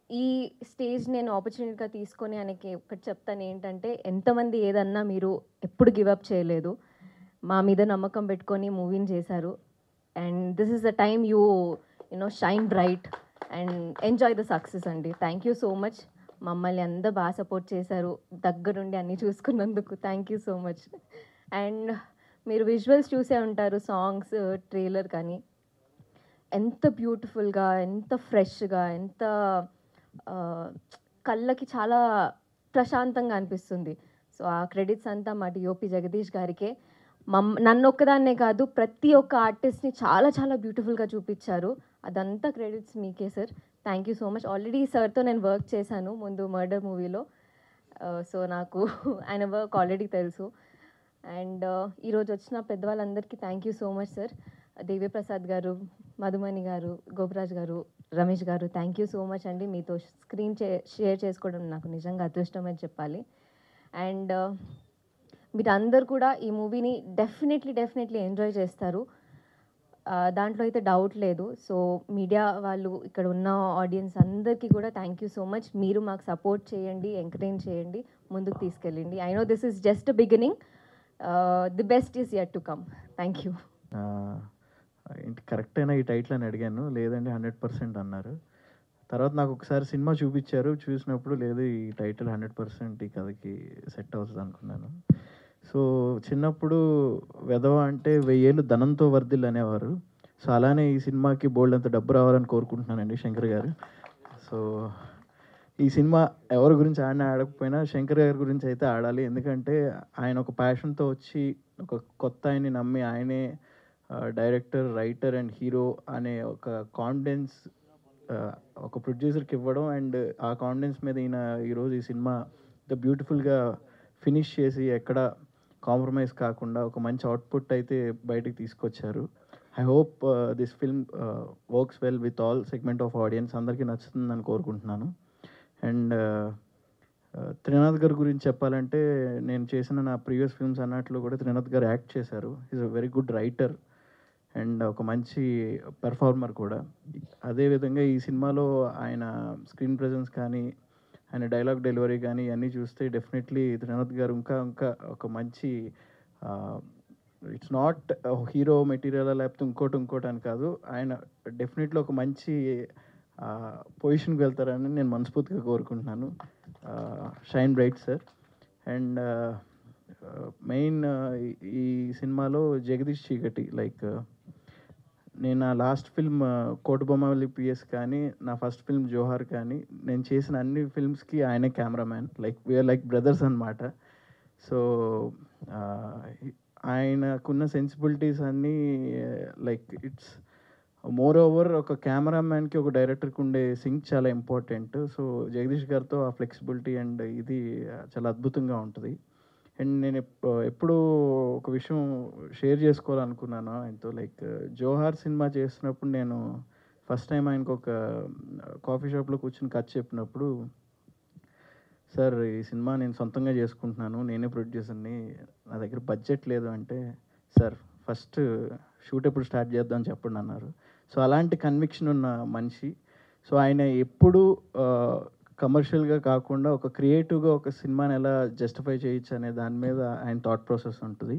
ఈ స్టేజ్ నేను ఆపర్చునిటీగా తీసుకొని ఆయనకి ఒకటి చెప్తాను ఏంటంటే, ఎంతమంది ఏదన్నా మీరు ఎప్పుడు గివప్ చేయలేదు, మా మీద నమ్మకం పెట్టుకొని మూవీని చేశారు. And this is the time you know shine bright and enjoy the success అండి. Thank you so much. మమ్మల్ని అందరూ బాగా సపోర్ట్ చేశారు, దగ్గరుండి అన్నీ చూసుకున్నందుకు thank you so much. And మీరు విజువల్స్ చూసే ఉంటారు, సాంగ్స్, ట్రైలర్ కానీ ఎంత బ్యూటిఫుల్గా, ఎంత ఫ్రెష్గా, ఎంత కళ్ళకి చాలా ప్రశాంతంగా అనిపిస్తుంది. సో ఆ క్రెడిట్స్ అంతా మా డిఓపి జగదీష్ గారికే. నన్ను ఒక్కదాన్నే కాదు, ప్రతి ఒక్క ఆర్టిస్ట్ని చాలా చాలా బ్యూటిఫుల్గా చూపించారు. అదంతా క్రెడిట్స్ మీకే sir. Thank you so much. Already సార్తో నేను వర్క్ చేశాను ముందు మర్డర్ మూవీలో. సో నాకు ఆయన వర్క్ ఆల్రెడీ తెలుసు. అండ్ ఈరోజు వచ్చిన పెద్దవాళ్ళందరికీ thank you so much sir. Deviprasad garu, Madhumani గారు, గోపరాజ్ గారు, రమేష్ గారు, థ్యాంక్ యూ సో మచ్ అండి. మీతో స్క్రీన్ షేర్ చేసుకోవడం నాకు నిజంగా అదృష్టం అని చెప్పాలి. అండ్ మీరు అందరు కూడా ఈ మూవీని డెఫినెట్లీ ఎంజాయ్ చేస్తారు, దాంట్లో అయితే డౌట్ లేదు. సో మీడియా వాళ్ళు, ఇక్కడ ఉన్న ఆడియన్స్ అందరికీ కూడా థ్యాంక్ యూ సో మచ్. మీరు మాకు సపోర్ట్ చేయండి, ఎంకరేజ్ చేయండి, ముందుకు తీసుకెళ్ళండి. I know this is just beginning, the best is yet to come. Thank you. ఏంటి కరెక్ట్ అయినా ఈ టైటిల్ అని అడిగాను, లేదండి 100% అన్నారు. తర్వాత నాకు ఒకసారి సినిమా చూపించారు, చూసినప్పుడు లేదు ఈ టైటిల్ 100% ఈ కథకి సెట్ అవుతుంది అనుకున్నాను. సో చిన్నప్పుడు వెధవ అంటే 1000 ఏళ్ళు ధనంతో వర్ధిల్లు అనేవారు. సో అలానే ఈ సినిమాకి బోల్డ్ అంత డబ్బు రావాలని కోరుకుంటున్నానండి శంకర్ గారు. సో ఈ సినిమా ఎవరి గురించి ఆడినా ఆడకపోయినా శంకర్ గారి గురించి అయితే ఆడాలి. ఎందుకంటే ఆయన ఒక ప్యాషన్తో వచ్చి ఒక కొత్త ఆయన్ని నమ్మి ఆయనే డైరెక్టర్, రైటర్ అండ్ హీరో అనే ఒక కాన్ఫిడెన్స్ ఒక ప్రొడ్యూసర్కి ఇవ్వడం, అండ్ ఆ కాన్ఫిడెన్స్ మీద ఈరోజు ఈ సినిమా బ్యూటిఫుల్గా ఫినిష్ చేసి ఎక్కడ కాంప్రమైజ్ కాకుండా ఒక మంచి అవుట్పుట్ అయితే బయటికి తీసుకొచ్చారు. I hope this film works well with all segment of audience, అందరికీ నచ్చుతుందని కోరుకుంటున్నాను. అండ్ త్రినాథ్ గారి గురించి చెప్పాలంటే, నేను చేసిన నా ప్రీవియస్ ఫిల్మ్స్ అన్నట్లు కూడా త్రినాథ్ గారు యాక్ట్ చేశారు. Is a very good writer and ఒక మంచి పెర్ఫార్మర్ కూడా. అదేవిధంగా ఈ సినిమాలో ఆయన స్క్రీన్ ప్రెజెన్స్ కానీ, ఆయన డైలాగ్ డెలివరీ కానీ అన్నీ చూస్తే డెఫినెట్లీ త్రినాథ్ గారు ఇంకా ఒక మంచి, ఇట్స్ నాట్ హీరో మెటీరియల్ లేకపోతే ఇంకోటి అని కాదు, ఆయన డెఫినెట్లీ ఒక మంచి పొజిషన్కి వెళ్తారని నేను మనస్ఫూర్తిగా కోరుకుంటున్నాను. Shine bright sir. And main ఈ సినిమాలో జగదీష్ చీకటి, లైక్ నేను నా లాస్ట్ ఫిల్మ్ కోటబొమ్మలి పిఎస్ కానీ, నా ఫస్ట్ ఫిల్మ్ జోహార్ కానీ, నేను చేసిన అన్ని ఫిల్మ్స్కి ఆయనే cameraman. Like we're like brothers అనమాట. సో ఆయనకున్న సెన్సిబిలిటీస్ అన్నీ లైక్ ఇట్స్ మోర్ ఓవర్ ఒక కెమెరామ్యాన్కి ఒక డైరెక్టర్కి ఉండే సింక్ చాలా ఇంపార్టెంట్. సో జగదీష్ గారితో ఆ ఫ్లెక్సిబిలిటీ అండ్ ఇది చాలా అద్భుతంగా ఉంటుంది. అండ్ నేను ఎప్పుడు ఒక విషయం షేర్ చేసుకోవాలనుకున్నాను ఆయనతో. లైక్ జోహార్ సినిమా చేస్తున్నప్పుడు నేను ఫస్ట్ టైం ఆయనకు ఒక కాఫీ షాప్లో కూర్చుని కథ చెప్పినప్పుడు, సార్ ఈ సినిమా నేను సొంతంగా చేసుకుంటున్నాను, నేనే ప్రొడ్యూసర్ని, నా దగ్గర బడ్జెట్ లేదు అంటే, సార్ ఫస్ట్ షూట్ ఎప్పుడు స్టార్ట్ చేద్దాం చెప్పండి అన్నారు. సో అలాంటి కన్విక్షన్ ఉన్న మనిషి. సో ఆయన ఎప్పుడు కమర్షియల్గా కాకుండా ఒక క్రియేటివ్గా ఒక సినిమాని ఎలా జస్టిఫై చేయొచ్చు అనే దాని మీద ఆయన థాట్ ప్రాసెస్ ఉంటుంది.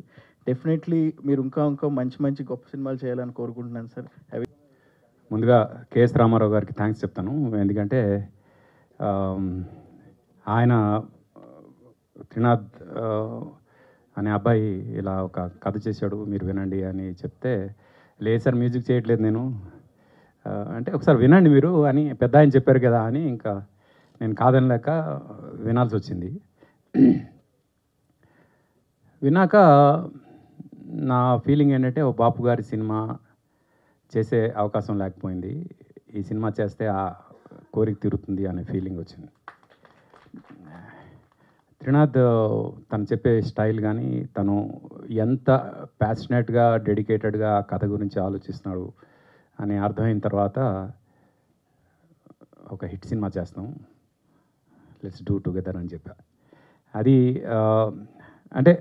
డెఫినెట్లీ మీరు ఇంకా మంచి గొప్ప సినిమాలు చేయాలని కోరుకుంటున్నాను సార్. ముందుగా కేఎస్ రామారావు గారికి థ్యాంక్స్ చెప్తాను. ఎందుకంటే ఆయన త్రినాథ్ అనే అబ్బాయి ఇలా ఒక కథ చేశాడు, మీరు వినండి అని చెప్తే, లేదు సార్ మ్యూజిక్ చేయట్లేదు నేను అంటే, ఒకసారి వినండి మీరు అని పెద్ద ఆయన చెప్పారు కదా అని ఇంకా నేను కాదనలేక వినాల్సి వచ్చింది. విన్నాక నా ఫీలింగ్ ఏంటంటే, ఓ బాపు గారి సినిమా చేసే అవకాశం లేకపోయింది, ఈ సినిమా చేస్తే ఆ కోరిక తీరుతుంది అనే ఫీలింగ్ వచ్చింది. త్రినాథ్ తను చెప్పే స్టైల్ కానీ, తను ఎంత ప్యాషనేట్గా డెడికేటెడ్గా ఆ కథ గురించి ఆలోచిస్తున్నాడు అని అర్థమైన తర్వాత ఒక హిట్ సినిమా చేస్తాం, లెట్స్ డూ టుగెదర్ అని చెప్పా. అది అంటే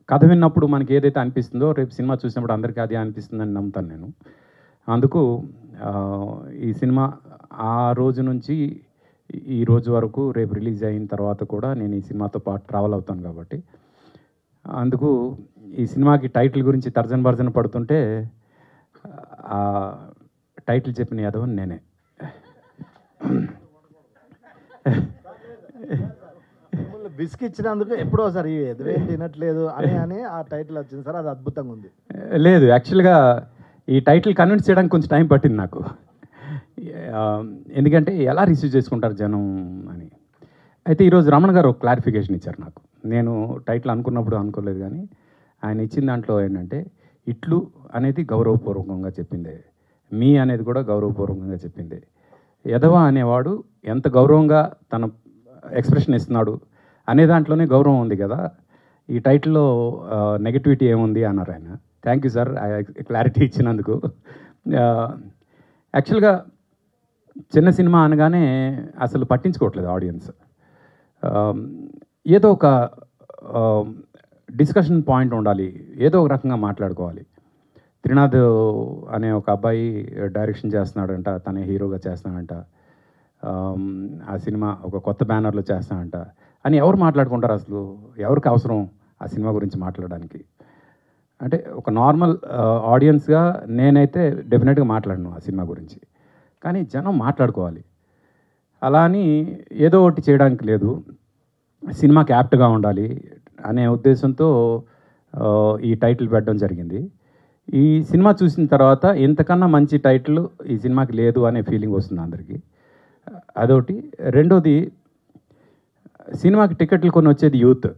కథ విన్నప్పుడు మనకి ఏదైతే అనిపిస్తుందో రేపు సినిమా చూసినప్పుడు అందరికీ అదే అనిపిస్తుందని నమ్ముతాను నేను. అందుకు ఈ సినిమా ఆ రోజు నుంచి ఈ రోజు వరకు రేపు రిలీజ్ అయిన తర్వాత కూడా నేను ఈ సినిమాతో పాటు ట్రావెల్ అవుతాను కాబట్టి, అందుకు ఈ సినిమాకి టైటిల్ గురించి తర్జన భర్జన పడుతుంటే ఆ టైటిల్ చెప్పిన యాదవ్ నేనే. బిస్క్ ఇచ్చినందుకు ఎప్పుడో సార్ ఈ ఎదురేం తినట్లేదు అని ఆ టైటిల్ వచ్చింది సార్, అది అద్భుతంగా ఉంది. లేదు, యాక్చువల్గా ఈ టైటిల్ కన్విన్స్ చేయడానికి కొంచెం టైం పట్టింది నాకు. ఎందుకంటే ఎలా రిసీవ్ చేసుకుంటారు జనం అని. అయితే ఈరోజు రమణ గారు ఒక క్లారిఫికేషన్ ఇచ్చారు నాకు. నేను టైటిల్ అనుకున్నప్పుడు అనుకోలేదు, కానీ ఆయన ఇచ్చిన దాంట్లో ఏంటంటే, ఇట్లు అనేది గౌరవపూర్వకంగా చెప్పిందే, మీ అనేది కూడా గౌరవపూర్వకంగా చెప్పిందే. యదవ అనేవాడు ఎంత గౌరవంగా తన ఎక్స్ప్రెషన్ ఇస్తున్నాడు అనే దాంట్లోనే గౌరవం ఉంది కదా, ఈ టైటిల్లో నెగటివిటీ ఏముంది అన్నారు ఆయన. థ్యాంక్ యూ సార్ క్లారిటీ ఇచ్చినందుకు. యాక్చువల్గా చిన్న సినిమా అనగానే అసలు పట్టించుకోవట్లేదు ఆడియన్స్. ఏదో ఒక డిస్కషన్ పాయింట్ ఉండాలి, ఏదో ఒక రకంగా మాట్లాడుకోవాలి. త్రినాథ్ అనే ఒక అబ్బాయి డైరెక్షన్ చేస్తున్నాడంట, తనే హీరోగా చేస్తున్నాడంట, ఆ సినిమా ఒక కొత్త బ్యానర్లో చేస్తానంట అని ఎవరు మాట్లాడుకుంటారు అసలు? ఎవరికి అవసరం ఆ సినిమా గురించి మాట్లాడడానికి? అంటే ఒక నార్మల్ ఆడియన్స్గా నేనైతే డెఫినెట్గా మాట్లాడను ఆ సినిమా గురించి, కానీ జనం మాట్లాడుకోవాలి. అలా అని ఏదో ఒకటి చేయడానికి లేదు, సినిమాకి యాప్ట్గా ఉండాలి అనే ఉద్దేశంతో ఈ టైటిల్ పెట్టడం జరిగింది. ఈ సినిమా చూసిన తర్వాత ఇంతకన్నా మంచి టైటిల్ ఈ సినిమాకి లేదు అనే ఫీలింగ్ వస్తుంది అందరికీ. అదొకటి. రెండోది, సినిమాకి టికెట్లు కొని వచ్చేది యూత్,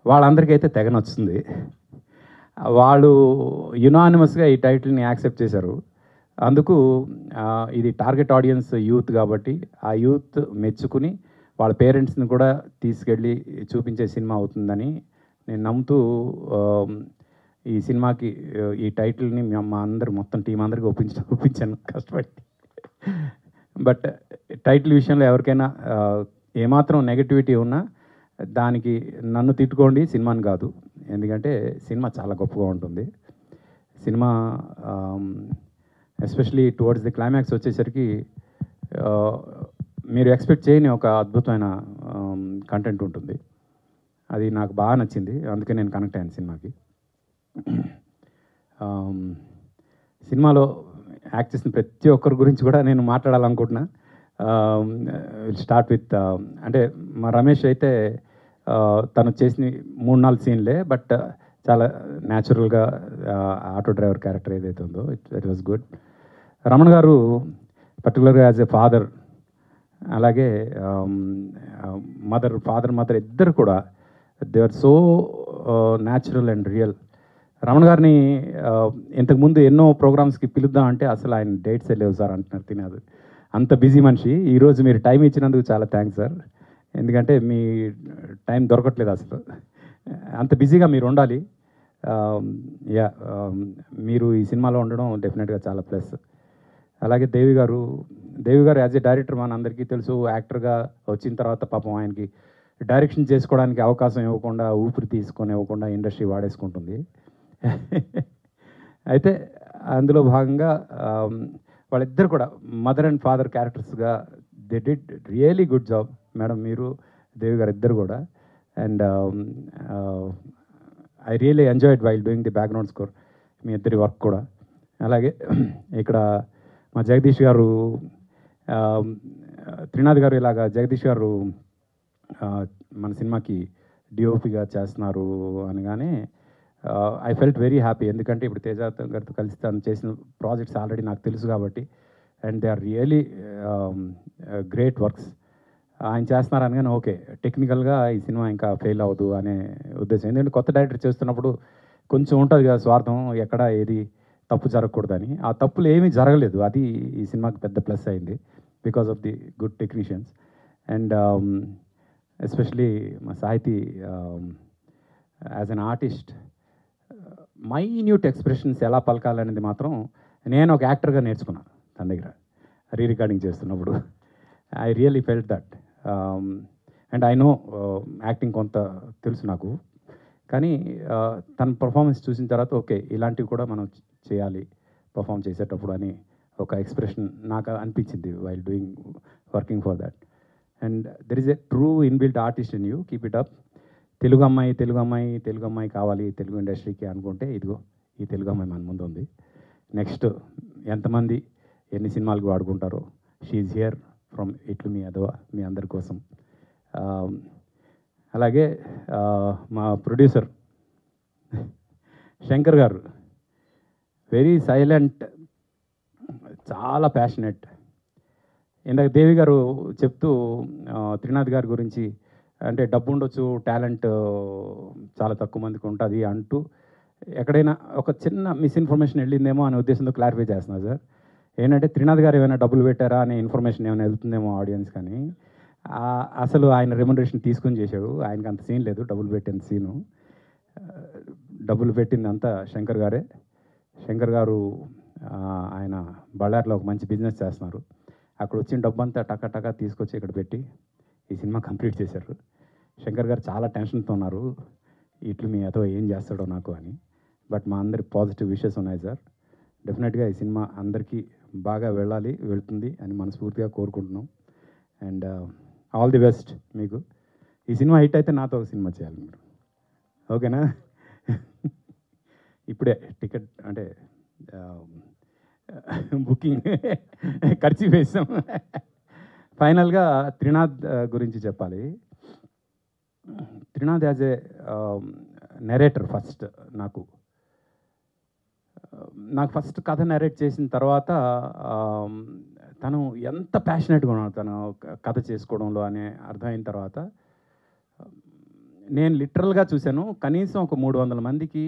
వాళ్ళందరికీ అయితే తెగ నచ్చుతుంది. వాళ్ళు యునానిమస్గా ఈ టైటిల్ని యాక్సెప్ట్ చేశారు. అందుకు ఇది టార్గెట్ ఆడియన్స్ యూత్ కాబట్టి ఆ యూత్ మెచ్చుకుని వాళ్ళ పేరెంట్స్ని కూడా తీసుకెళ్ళి చూపించే సినిమా అవుతుందని నేను నమ్ముతూ ఈ సినిమాకి ఈ టైటిల్ని మా అందరు మొత్తం టీం అందరికీ ఒప్పించాను కష్టపడి. బట్ టైటిల్ విషయంలో ఎవరికైనా ఏమాత్రం నెగటివిటీ ఉన్నా దానికి నన్ను తిట్టుకోండి, సినిమాని కాదు. ఎందుకంటే సినిమా చాలా గొప్పగా ఉంటుంది. Cinema especially towards the climax వచ్చేసరికి మీరు ఎక్స్పెక్ట్ చేయని ఒక అద్భుతమైన కంటెంట్ ఉంటుంది. అది నాకు బాగా నచ్చింది, అందుకే నేను కనెక్ట్ అయ్యాను సినిమాకి. సినిమాలో యాక్ట్ చేసిన ప్రతి ఒక్కరి గురించి కూడా నేను మాట్లాడాలనుకుంటున్నా. విల్ స్టార్ట్ విత్ అంటే మా రమేష్ అయితే తను చేసిన 3-4 సీన్లే, బట్ చాలా న్యాచురల్గా ఆటో డ్రైవర్ క్యారెక్టర్ ఏదైతే ఉందో it was good. Ramana garu పర్టికులర్గా యాజ్ ఎ ఫాదర్, అలాగే మదర్ ఇద్దరు కూడా they are so natural and real. Ramana గారిని ఇంతకుముందు ఎన్నో ప్రోగ్రామ్స్కి పిలుద్దాం అంటే అసలు ఆయన డేట్సే లేవు సార్ అంటున్నారు. తినదు, అంత బిజీ మనిషి. ఈరోజు మీరు టైం ఇచ్చినందుకు చాలా థ్యాంక్స్ సార్, ఎందుకంటే మీ టైం దొరకట్లేదు అసలు, అంత బిజీగా మీరు ఉండాలి. మీరు ఈ సినిమాలో ఉండడం డెఫినెట్గా చాలా ప్లస్. అలాగే దేవి గారు యాజ్ ఏ డైరెక్టర్ మన అందరికీ తెలుసు, యాక్టర్గా వచ్చిన తర్వాత పాపం ఆయనకి డైరెక్షన్ చేసుకోవడానికి అవకాశం ఇవ్వకుండా, ఊపిరి తీసుకొని ఇవ్వకుండా ఇండస్ట్రీ వాడేసుకుంటుంది. అయితే అందులో భాగంగా వాళ్ళిద్దరు కూడా మదర్ అండ్ ఫాదర్ క్యారెక్టర్స్గా they did really good job. Madam, మీరు దేవి గారు ఇద్దరు కూడా. And I really enjoyed while doing the background score, మీ ఇద్దరి వర్క్ కూడా. అలాగే ఇక్కడ మా జగదీష్ గారు త్రినాథ్ గారు ఇలాగా జగదీష్ గారు మన సినిమాకి డిఓపిగా చేస్తున్నారు అనగానే ఐ ఫెల్ట్ వెరీ హ్యాపీ. ఎందుకంటే ఇప్పుడు తేజ గారితో కలిసి తను చేసిన ప్రాజెక్ట్స్ ఆల్రెడీ నాకు తెలుసు కాబట్టి, and they are really great works. ఆయన చేస్తున్నారు అనగానే ఓకే, టెక్నికల్గా ఈ సినిమా ఇంకా ఫెయిల్ అవ్వదు అనే ఉద్దేశం. ఎందుకంటే కొత్త డైరెక్టర్ చేస్తున్నప్పుడు కొంచెం ఉంటుంది కదా స్వార్థం, ఎక్కడ ఏది తప్పు జరగకూడదని. ఆ తప్పులు ఏమీ జరగలేదు, అది ఈ సినిమాకి పెద్ద ప్లస్ అయింది because of the good technicians. And especially మా సాహితీ as an artist, minute expressions ఎలా పలకాలనేది మాత్రం నేను ఒక యాక్టర్గా నేర్చుకున్నాను తన దగ్గర రీ రికార్డింగ్ చేస్తున్నప్పుడు. I really felt that. And I know acting కొంత తెలుసు నాకు, కానీ తన పర్ఫార్మెన్స్ చూసిన తర్వాత ఓకే, ఇలాంటివి కూడా మనం చేయాలి పర్ఫామ్ చేసేటప్పుడు అని ఒక ఎక్స్ప్రెషన్ నాకు అనిపించింది while doing working for that. And there is a true inbuilt artist in you, keep it up. Telugu అమ్మాయి తెలుగు అమ్మాయి తెలుగు అమ్మాయి కావాలి తెలుగు ఇండస్ట్రీకి అనుకుంటే ఇదిగో ఈ తెలుగు అమ్మాయి మన ముందు ఉంది. నెక్స్ట్ ఎంతమంది ఎన్ని సినిమాలకు వాడుకుంటారో, షీఈ్ హియర్ ఫ్రమ్ ఇట్లు మీ అదవ మీ అందరి కోసం. అలాగే మా ప్రొడ్యూసర్ శంకర్ గారు వెరీ సైలెంట్, చాలా ప్యాషనెట్. ఇందాక దేవి గారు చెప్తూ త్రినాథ్ గారి గురించి, అంటే డబ్బు ఉండొచ్చు, టాలెంట్ చాలా తక్కువ మందికి ఉంటుంది అంటూ ఎక్కడైనా ఒక చిన్న మిస్ఇన్ఫర్మేషన్ వెళ్ళిందేమో అనే ఉద్దేశంతో క్లారిఫై చేస్తున్నారు సార్. ఏంటంటే త్రినాథ్ గారు ఏమైనా డబ్బులు పెట్టారా అనే ఇన్ఫర్మేషన్ ఏమైనా వెళ్తుందేమో ఆడియన్స్, కానీ అసలు ఆయన రెమ్యునరేషన్ తీసుకొని చేశాడు. ఆయనకి అంత సీన్ లేదు డబ్బులు పెట్టిన సీను. డబ్బులు పెట్టింది అంతా శంకర్ గారే. శంకర్ గారు ఆయన బళ్ళార్లో ఒక మంచి బిజినెస్ చేస్తున్నారు. అక్కడ వచ్చిన డబ్బు అంతా టకా టకా తీసుకొచ్చి ఇక్కడ పెట్టి ఈ సినిమా కంప్లీట్ చేశారు. శంకర్ గారు చాలా టెన్షన్తో ఉన్నారు, ఇట్లు మీ అతో ఏం చేస్తాడో నాకు అని. బట్ మా అందరి పాజిటివ్ విషెస్ ఉన్నాయి సార్. డెఫినెట్గా ఈ సినిమా అందరికీ బాగా వెళ్తుంది అని మనస్ఫూర్తిగా కోరుకుంటున్నాం. అండ్ ఆల్ ది బెస్ట్ మీకు. ఈ సినిమా హిట్ అయితే నాతో ఒక సినిమా చేయాలి మీరు, ఓకేనా? ఇప్పుడే టికెట్ అంటే బుకింగ్ ఖర్చు వేసాం. ఫైనల్గా త్రినాథ్ గురించి చెప్పాలి. Trinath as a narrator first నాకు ఫస్ట్ కథ నెరేట్ చేసిన తర్వాత తను ఎంత ప్యాషనెట్గా ఉన్నాడు తను కథ చేసుకోవడంలో అనే అర్థమైన తర్వాత నేను లిటరల్గా చూశాను. కనీసం ఒక 300 మందికి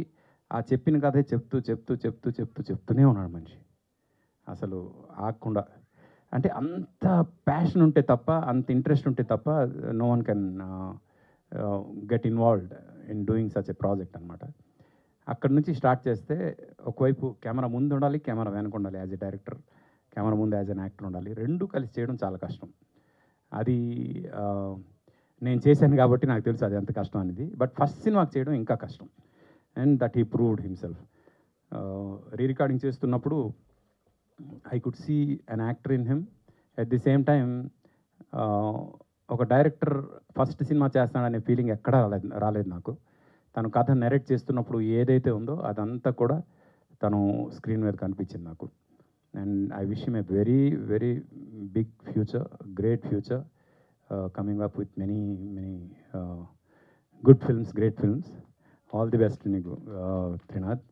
ఆ చెప్పిన కథే చెప్తూనే ఉన్నాడు మనిషి, అసలు ఆగకుండా. అంటే అంత ప్యాషన్ ఉంటే తప్ప, అంత ఇంట్రెస్ట్ ఉంటే తప్ప no one can get involved in doing such a project అనమాట. అక్కడి నుంచి స్టార్ట్ చేస్తే ఒకవైపు కెమెరా ముందు ఉండాలి, కెమెరా వెనక ఉండాలి. యాజ్ ఎ డైరెక్టర్ కెమెరా ముందు యాజ్ అన్ యాక్టర్ ఉండాలి. రెండు కలిసి చేయడం చాలా కష్టం. అది నేను చేశాను కాబట్టి నాకు తెలుసు అది ఎంత కష్టం అనేది. బట్ ఫస్ట్ సినిమాకి చేయడం ఇంకా కష్టం. And that he proved himself. Re recording చేస్తున్నప్పుడు I could see an actor in him. At the same time ఒక డైరెక్టర్ ఫస్ట్ సినిమా చేస్తాడనే ఫీలింగ్ ఎక్కడా రాలేదు నాకు. తను కథ నెరేట్ చేస్తున్నప్పుడు ఏదైతే ఉందో అదంతా కూడా తను స్క్రీన్ మీద కనిపించింది నాకు. And I wish him a very very big future, great future, coming up with many good films, great films. All the best నీకు త్రినాథ్.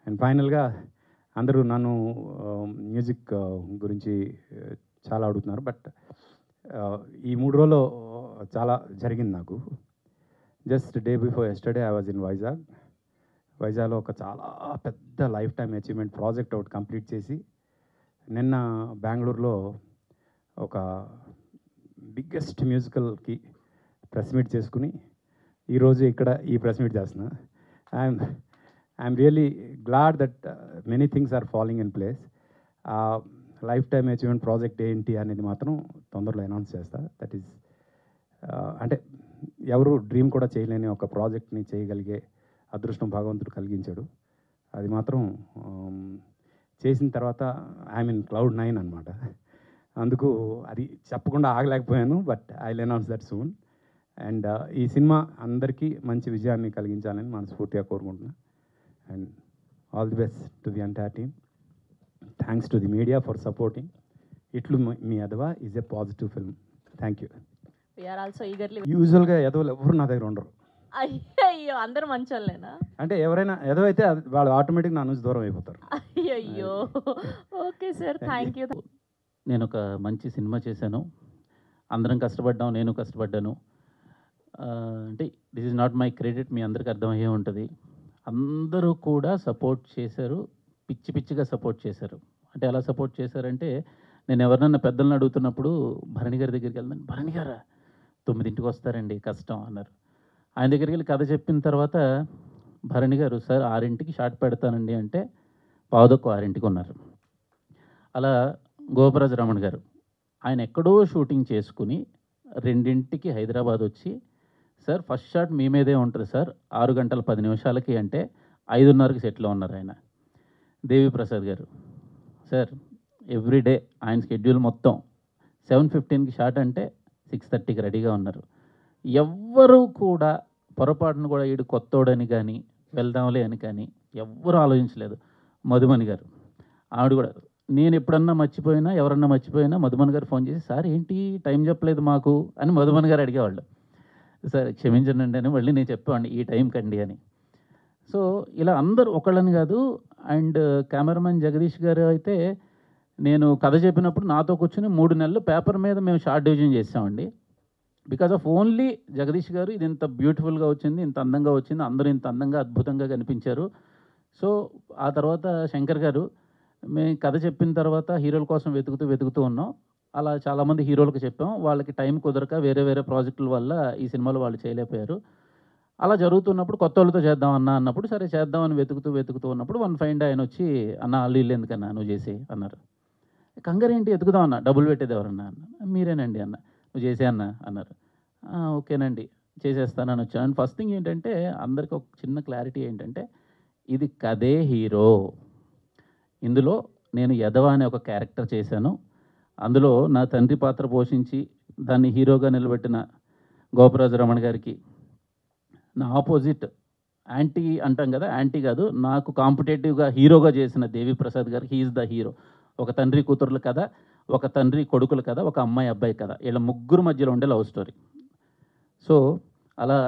అండ్ ఫైనల్గా అందరూ నన్ను మ్యూజిక్ గురించి చాలా అడుగుతున్నారు. బట్ ఈ 3 రోజుల్లో చాలా జరిగింది నాకు. Just day before yesterday I was in వైజాగ్లో ఒక చాలా పెద్ద లైఫ్ టైమ్ అచీవ్మెంట్ ప్రాజెక్ట్ ఒకటి కంప్లీట్ చేసి, నిన్న బెంగళూరులో ఒక బిగ్గెస్ట్ మ్యూజికల్కి ప్రెస్ మీట్ చేసుకుని ఈరోజు ఇక్కడ ఈ ప్రెస్ మీట్ చేస్తున్నా. I'm really glad that many things are following in place. Lifetime achievement project ఏంటి అనేది మాత్రం తొందరలో అనౌన్స్ చేస్తా. దట్ ఈస్ అంటే ఎవరు డ్రీమ్ కూడా చేయలేని ఒక ప్రాజెక్ట్ని చేయగలిగే అదృష్టం భగవంతుడు కలిగించాడు. అది మాత్రం చేసిన తర్వాత ఐఎమ్ ఇన్ క్లౌడ్ 9 అనమాట. అందుకు అది చెప్పకుండా ఆగలేకపోయాను. But I will announce that soon. And ఈ సినిమా అందరికీ మంచి విజయాన్ని కలిగించాలని మనస్ఫూర్తిగా కోరుకుంటున్నా. And all the best to the entire team. Thanks to the media for supporting. ఇట్లు మీ Edava is a positive film. Thank you. We are also eagerly. యూజువల్గా ఎదవలు ఎవరు నా దగ్గర ఉండరు. అయ్యో అందరు మంచోళ్ళేనా? అంటే ఎవరైనా ఎదవ అయితే వాళ్ళు ఆటోమేటిక్ నా నుంచి దూరం అయిపోతారు. అయ్యో ఓకే సార్, థ్యాంక్ యూ. నేను ఒక మంచి సినిమా చేశాను, అందరం కష్టపడ్డాం, నేను కష్టపడ్డాను. అంటే this is not my credit, మీ అందరికి అర్థమయ్యే ఉంటుంది. అందరూ కూడా సపోర్ట్ చేశారు, పిచ్చి పిచ్చిగా సపోర్ట్ చేశారు. అంటే ఎలా సపోర్ట్ చేశారంటే, నేను ఎవరినన్నా పెద్దలను అడుగుతున్నప్పుడు భరణి గారి దగ్గరికి వెళ్తాను. భరణి గారా 9ంటికి వస్తారండి, కష్టం అన్నారు. ఆయన దగ్గరికి వెళ్ళి కథ చెప్పిన తర్వాత భరణి గారు సార్ 6ంటికి షార్ట్ పెడతానండి అంటే 5:15 ఉన్నారు. అలా గోపరాజు రమణ గారు ఆయన ఎక్కడో షూటింగ్ చేసుకుని 2ంటికి హైదరాబాద్ వచ్చి సార్ ఫస్ట్ షాట్ మీ మీదే ఉంటుంది సార్ 6 గంటల 10 నిమిషాలకి అంటే 5:30కి సెట్లో ఉన్నారు ఆయన. దేవిప్రసాద్ గారు సార్ ఎవ్రీడే ఆయన స్కెడ్యూల్ మొత్తం 7:15కి షాట్ అంటే 6:30కి రెడీగా ఉన్నారు. ఎవ్వరూ కూడా పొరపాటును కూడా ఈడు కొత్తోడని కానీ వెళ్దాంలే అని కానీ ఎవ్వరూ ఆలోచించలేదు. మధుమణి గారు ఆవిడ కూడా, నేను ఎప్పుడన్నా మర్చిపోయినా ఎవరన్నా మర్చిపోయినా మధుమణి గారు ఫోన్ చేసి సార్ ఏంటి టైం చెప్పలేదు మాకు అని మధుమణి గారు అడిగేవాళ్ళు. సార్ క్షమించండి అని మళ్ళీ నేను చెప్పేవాడిని ఈ టైం కండి అని. సో ఇలా అందరూ ఒకళ్ళని కాదు. అండ్ కెమెరామెన్ జగదీష్ గారు అయితే నేను కథ చెప్పినప్పుడు నాతో కూర్చొని 3 నెలలు పేపర్ మీద మేము షార్ట్ డివిజన్ చేసామండి. బికాజ్ ఆఫ్ ఓన్లీ జగదీష్ గారు ఇది ఇంత బ్యూటిఫుల్గా వచ్చింది, ఇంత అందంగా వచ్చింది, అందరూ ఇంత అందంగా అద్భుతంగా కనిపించారు. సో ఆ తర్వాత శంకర్ గారు మేము కథ చెప్పిన తర్వాత హీరోల కోసం వెతుకుతూ ఉన్నాం. అలా చాలామంది హీరోలకు చెప్పాం, వాళ్ళకి టైం కుదరక వేరే వేరే ప్రాజెక్టుల వల్ల ఈ సినిమాలో వాళ్ళు చేయలేకపోయారు. అలా జరుగుతున్నప్పుడు కొత్త వాళ్ళతో చేద్దాం అన్నప్పుడు సరే చేద్దామని వెతుకుతూ ఉన్నప్పుడు వన్ ఫైండ్ ఆయన వచ్చి అన్న వాళ్ళు ఇల్లు ఎందుకన్నా నువ్వు చేసి అన్నారు. కంగారు ఏంటి ఎతుకుదాం అన్న, డబ్బులు పెట్టేది ఎవరన్నా అన్న. మీరేనండి అన్న, నువ్వు చేసే అన్న అన్నారు. ఓకేనండి చేసేస్తానని వచ్చాను. అండ్ ఫస్ట్ థింగ్ ఏంటంటే అందరికి ఒక చిన్న క్లారిటీ ఏంటంటే ఇది కథే హీరో. ఇందులో నేను యదవ అనే ఒక క్యారెక్టర్ చేశాను. అందులో నా తండ్రి పాత్ర పోషించి దాన్ని హీరోగా నిలబెట్టిన గోపరాజు రమణ గారికి, నా ఆపోజిట్ యాంటీ అంటాం కదా, యాంటీ కాదు, నాకు కాంపిటేటివ్గా హీరోగా చేసిన దేవిప్రసాద్ గారు, హీఈస్ ద హీరో. ఒక తండ్రి కూతురుల కథ, ఒక తండ్రి కొడుకుల కథ, ఒక అమ్మాయి అబ్బాయి కథ, వీళ్ళ ముగ్గురు మధ్యలో ఉండే లవ్ స్టోరీ. సో అలా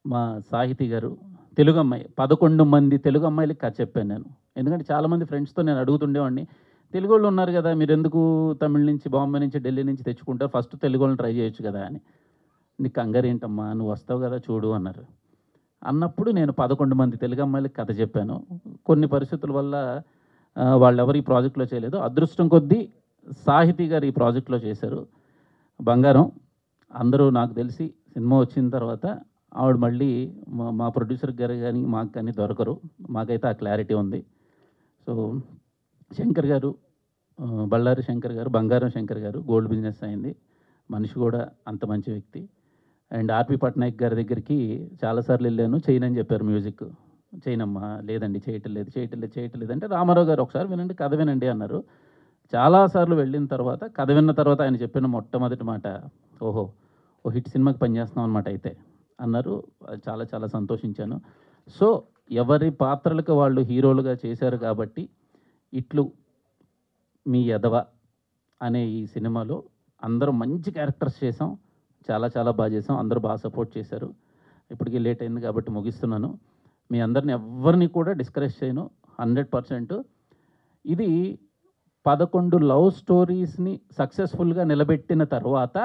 మా సాహితీ గారు తెలుగు అమ్మాయి 11 మంది తెలుగు అమ్మాయిలకి కథ చెప్పాను నేను. ఎందుకంటే చాలామంది ఫ్రెండ్స్తో నేను అడుగుతుండేవాడిని, తెలుగు వాళ్ళు ఉన్నారు కదా మీరు ఎందుకు తమిళ నుంచి బాంబే నుంచి ఢిల్లీ నుంచి తెచ్చుకుంటారు, ఫస్ట్ తెలుగు వాళ్ళని ట్రై చేయొచ్చు కదా అని. నీకు కంగారు ఏంటమ్మా నువ్వు వస్తావు కదా చూడు అన్నారు. అన్నప్పుడు నేను 11 మంది తెలుగు అమ్మాయిలకి కథ చెప్పాను. కొన్ని పరిస్థితుల వల్ల వాళ్ళెవరు ఈ ప్రాజెక్ట్లో చేయలేదు. అదృష్టం కొద్దీ సాహితీ గారు ఈ ప్రాజెక్ట్లో చేశారు. బంగారం అందరూ నాకు తెలిసి సినిమా వచ్చిన తర్వాత ఆవిడ మళ్ళీ మా ప్రొడ్యూసర్ గారు కానీ మాకు కానీ దొరకరు, మాకైతే ఆ క్లారిటీ ఉంది. సో శంకర్ గారు, బళ్ళారి శంకర్ గారు, బంగారం శంకర్ గారు గోల్డ్ బిజినెస్ అయింది, మనిషి కూడా అంత మంచి వ్యక్తి. అండ్ ఆర్పి పట్నాయక్ గారి దగ్గరికి చాలాసార్లు వెళ్ళాను, చేయనని చెప్పారు మ్యూజిక్. చేయనమ్మా లేదండి చేయట్లేదు అంటే రామారావు గారు ఒకసారి వినండి కథ వినండి అన్నారు. చాలాసార్లు వెళ్ళిన తర్వాత కథ విన్న తర్వాత ఆయన చెప్పిన మొట్టమొదటి మాట, ఓహో ఓ హిట్ సినిమాకి పనిచేస్తున్నాం అనమాట అయితే అన్నారు. చాలా చాలా సంతోషించాను. సో ఎవరి పాత్రలకు వాళ్ళు హీరోలుగా చేశారు కాబట్టి ఇట్లు మీ యదవ అనే ఈ సినిమాలో అందరూ మంచి క్యారెక్టర్స్ చేసాం, చాలా చాలా బాగా చేసాం, అందరూ బాగా సపోర్ట్ చేశారు. ఇప్పటికీ లేట్ అయింది కాబట్టి ముగిస్తున్నాను. మీ అందరిని ఎవరిని కూడా డిస్కరేజ్ చేయను 100%. ఇది 11 లవ్ స్టోరీస్ని సక్సెస్ఫుల్గా నిలబెట్టిన తర్వాత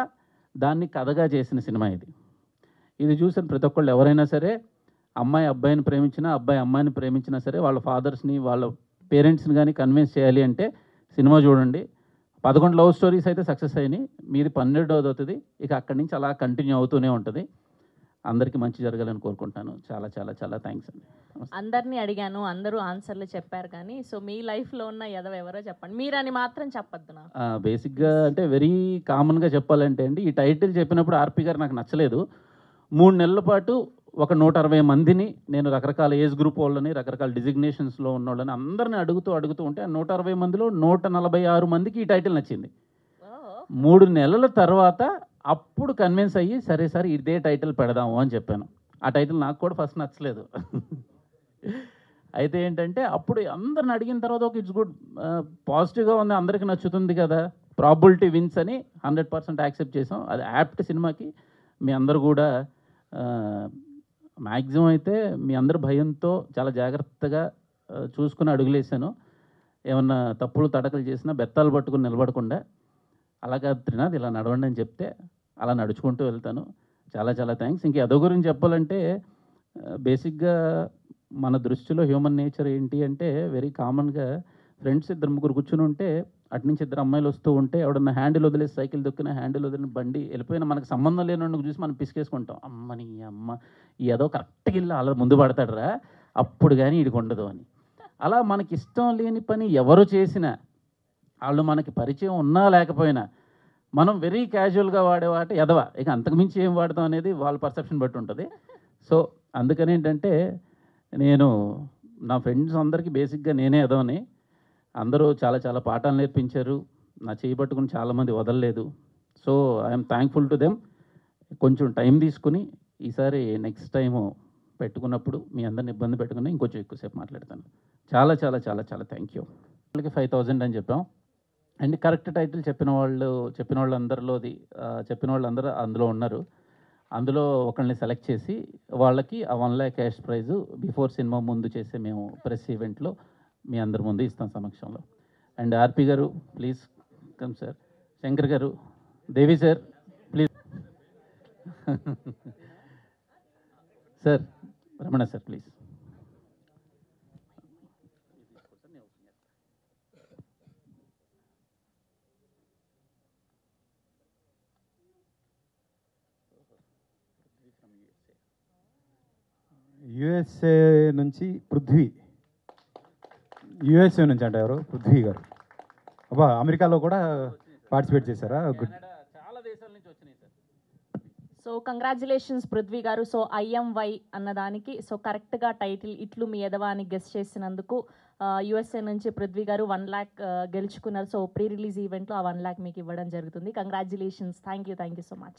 దాన్ని కథగా చేసిన సినిమా ఇది. ఇది చూసిన ప్రతి ఒక్కళ్ళు ఎవరైనా సరే అమ్మాయి అబ్బాయిని ప్రేమించినా అబ్బాయి అమ్మాయిని ప్రేమించినా సరే వాళ్ళ ఫాదర్స్ని వాళ్ళ పేరెంట్స్ని కానీ కన్విన్స్ చేయాలి అంటే సినిమా చూడండి. 11 లవ్ స్టోరీస్ అయితే సక్సెస్ అయినాయి, మీది 12వది అవుతుంది. ఇక అక్కడి నుంచి అలా కంటిన్యూ అవుతూనే ఉంటుంది. అందరికీ మంచి జరగాలని కోరుకుంటాను. చాలా చాలా చాలా థ్యాంక్స్ అండి. అందరినీ అడిగాను, అందరూ ఆన్సర్లు చెప్పారు కానీ సో మీ లైఫ్లో ఉన్న యదవ ఎవరో చెప్పండి, మీరని మాత్రం చెప్పొద్దు నాకు. బేసిక్గా అంటే వెరీ కామన్గా చెప్పాలంటే అండి, ఈ టైటిల్ చెప్పినప్పుడు ఆర్పి గారు నాకు నచ్చలేదు. 3 నెలల పాటు ఒక 160 మందిని నేను రకరకాల ఏజ్ గ్రూప్ వాళ్ళని రకరకాల డిజిగ్నేషన్స్లో ఉన్న వాళ్ళని అందరిని అడుగుతూ ఉంటే ఆ 160 మందిలో 146 మందికి ఈ టైటిల్ నచ్చింది. 3 నెలల తర్వాత అప్పుడు కన్విన్స్ అయ్యి సరే సరే ఇదే టైటిల్ పెడదాము అని చెప్పాను. ఆ టైటిల్ నాకు కూడా ఫస్ట్ నచ్చలేదు. అయితే ఏంటంటే అప్పుడు అందరిని అడిగిన తర్వాత ఒక ఇట్స్ గుడ్ పాజిటివ్గా ఉంది, అందరికీ నచ్చుతుంది కదా, ప్రాబిలిటీ విన్స్ అని 100% యాక్సెప్ట్ చేసాం. అది యాప్ట్ సినిమాకి. మీ అందరూ కూడా మ్యాక్సిమం అయితే మీ అందరి భయంతో చాలా జాగ్రత్తగా చూసుకుని అడుగులేసాను. ఏమన్నా తప్పులు తడకలు చేసినా బెత్తాలు పట్టుకుని నిలబడకుండా, అలా కాదు త్రినాథ్ ఇలా నడవండి అని చెప్తే అలా నడుచుకుంటూ వెళ్తాను. చాలా చాలా థ్యాంక్స్. ఇంక అదో గురించి చెప్పాలంటే బేసిక్గా మన దృష్టిలో హ్యూమన్ నేచర్ ఏంటి అంటే వెరీ కామన్గా ఫ్రెండ్స్ 2-3 కూర్చుని ఉంటే అటు నుంచి 2 అమ్మాయిలు వస్తూ ఉంటే ఎవడన్నా హ్యాండిల్ వదిలేసి సైకిల్ దొక్కిన హ్యాండిల్ వదిలిన బండి వెళ్ళిపోయినా మనకు సంబంధం లేని చూసి మనం పిసికేసుకుంటాం. అమ్మని అమ్మ ఏదో కరెక్ట్గా వెళ్ళి అలా ముందు పడతాడరా అప్పుడు కానీ వీడికి ఉండదు అని. అలా మనకి ఇష్టం లేని పని ఎవరు చేసినా, వాళ్ళు మనకి పరిచయం ఉన్నా లేకపోయినా మనం వెరీ క్యాజువల్గా వాడేవాట ఎదవా, ఇక అంతకుమించి ఏం వాడతాం అనేది వాళ్ళ పర్సెప్షన్ బట్టి ఉంటుంది. సో అందుకని ఏంటంటే నేను నా ఫ్రెండ్స్ అందరికీ బేసిక్గా నేనే ఎదవని. అందరూ చాలా చాలా పాఠాలు నేర్పించారు, నా చేయి పట్టుకుని చాలామంది వదలలేదు. So I'm thankful to them. కొంచెం టైం తీసుకుని ఈసారి నెక్స్ట్ టైము పెట్టుకున్నప్పుడు మీ అందరిని ఇబ్బంది పెట్టుకుని ఇంకొంచెం ఎక్కువసేపు మాట్లాడతాను. చాలా చాలా చాలా చాలా థ్యాంక్ యూ. వాళ్ళకి 5,000 అని చెప్పాం. అండ్ కరెక్ట్ టైటిల్ చెప్పిన వాళ్ళందరూ అందులో ఉన్నారు. అందులో ఒకరిని సెలెక్ట్ చేసి వాళ్ళకి ఆ 1 lakh cash prize before cinema ముందు చేసే మేము ప్రెస్ ఈవెంట్లో మీ అందరి ముందు ఇస్తాం సమక్షంలో. అండ్ ఆర్పి గారు please come sir. Shankar garu, Devi sir please. Sir Ramana sir please. USA నుంచి పృథ్వీ. యుఎస్ఏ నుంచి అంటే ఎవరు? పృథ్వీ గారు. అబ్బా, అమెరికాలో కూడా పార్టిసిపేట్ చేశారా? గుడ్. చాలా దేశాల నుంచి వచ్చినాయి సార్. సో కంగ్రాచులేషన్స్ పృథ్వీ గారు. సో ఐఎంవై అన్నదానికి సో కరెక్ట్గా టైటిల్ ఇట్లు మీ ఎదవా అని గెస్ట్ చేసినందుకు యుఎస్ఏ నుంచి పృథ్వీ గారు 1 lakh గెలుచుకున్నారు. సో ప్రీ రిలీజ్ ఈవెంట్లో ఆ 1 lakh మీకు ఇవ్వడం జరుగుతుంది. Congratulations. Thank you so much.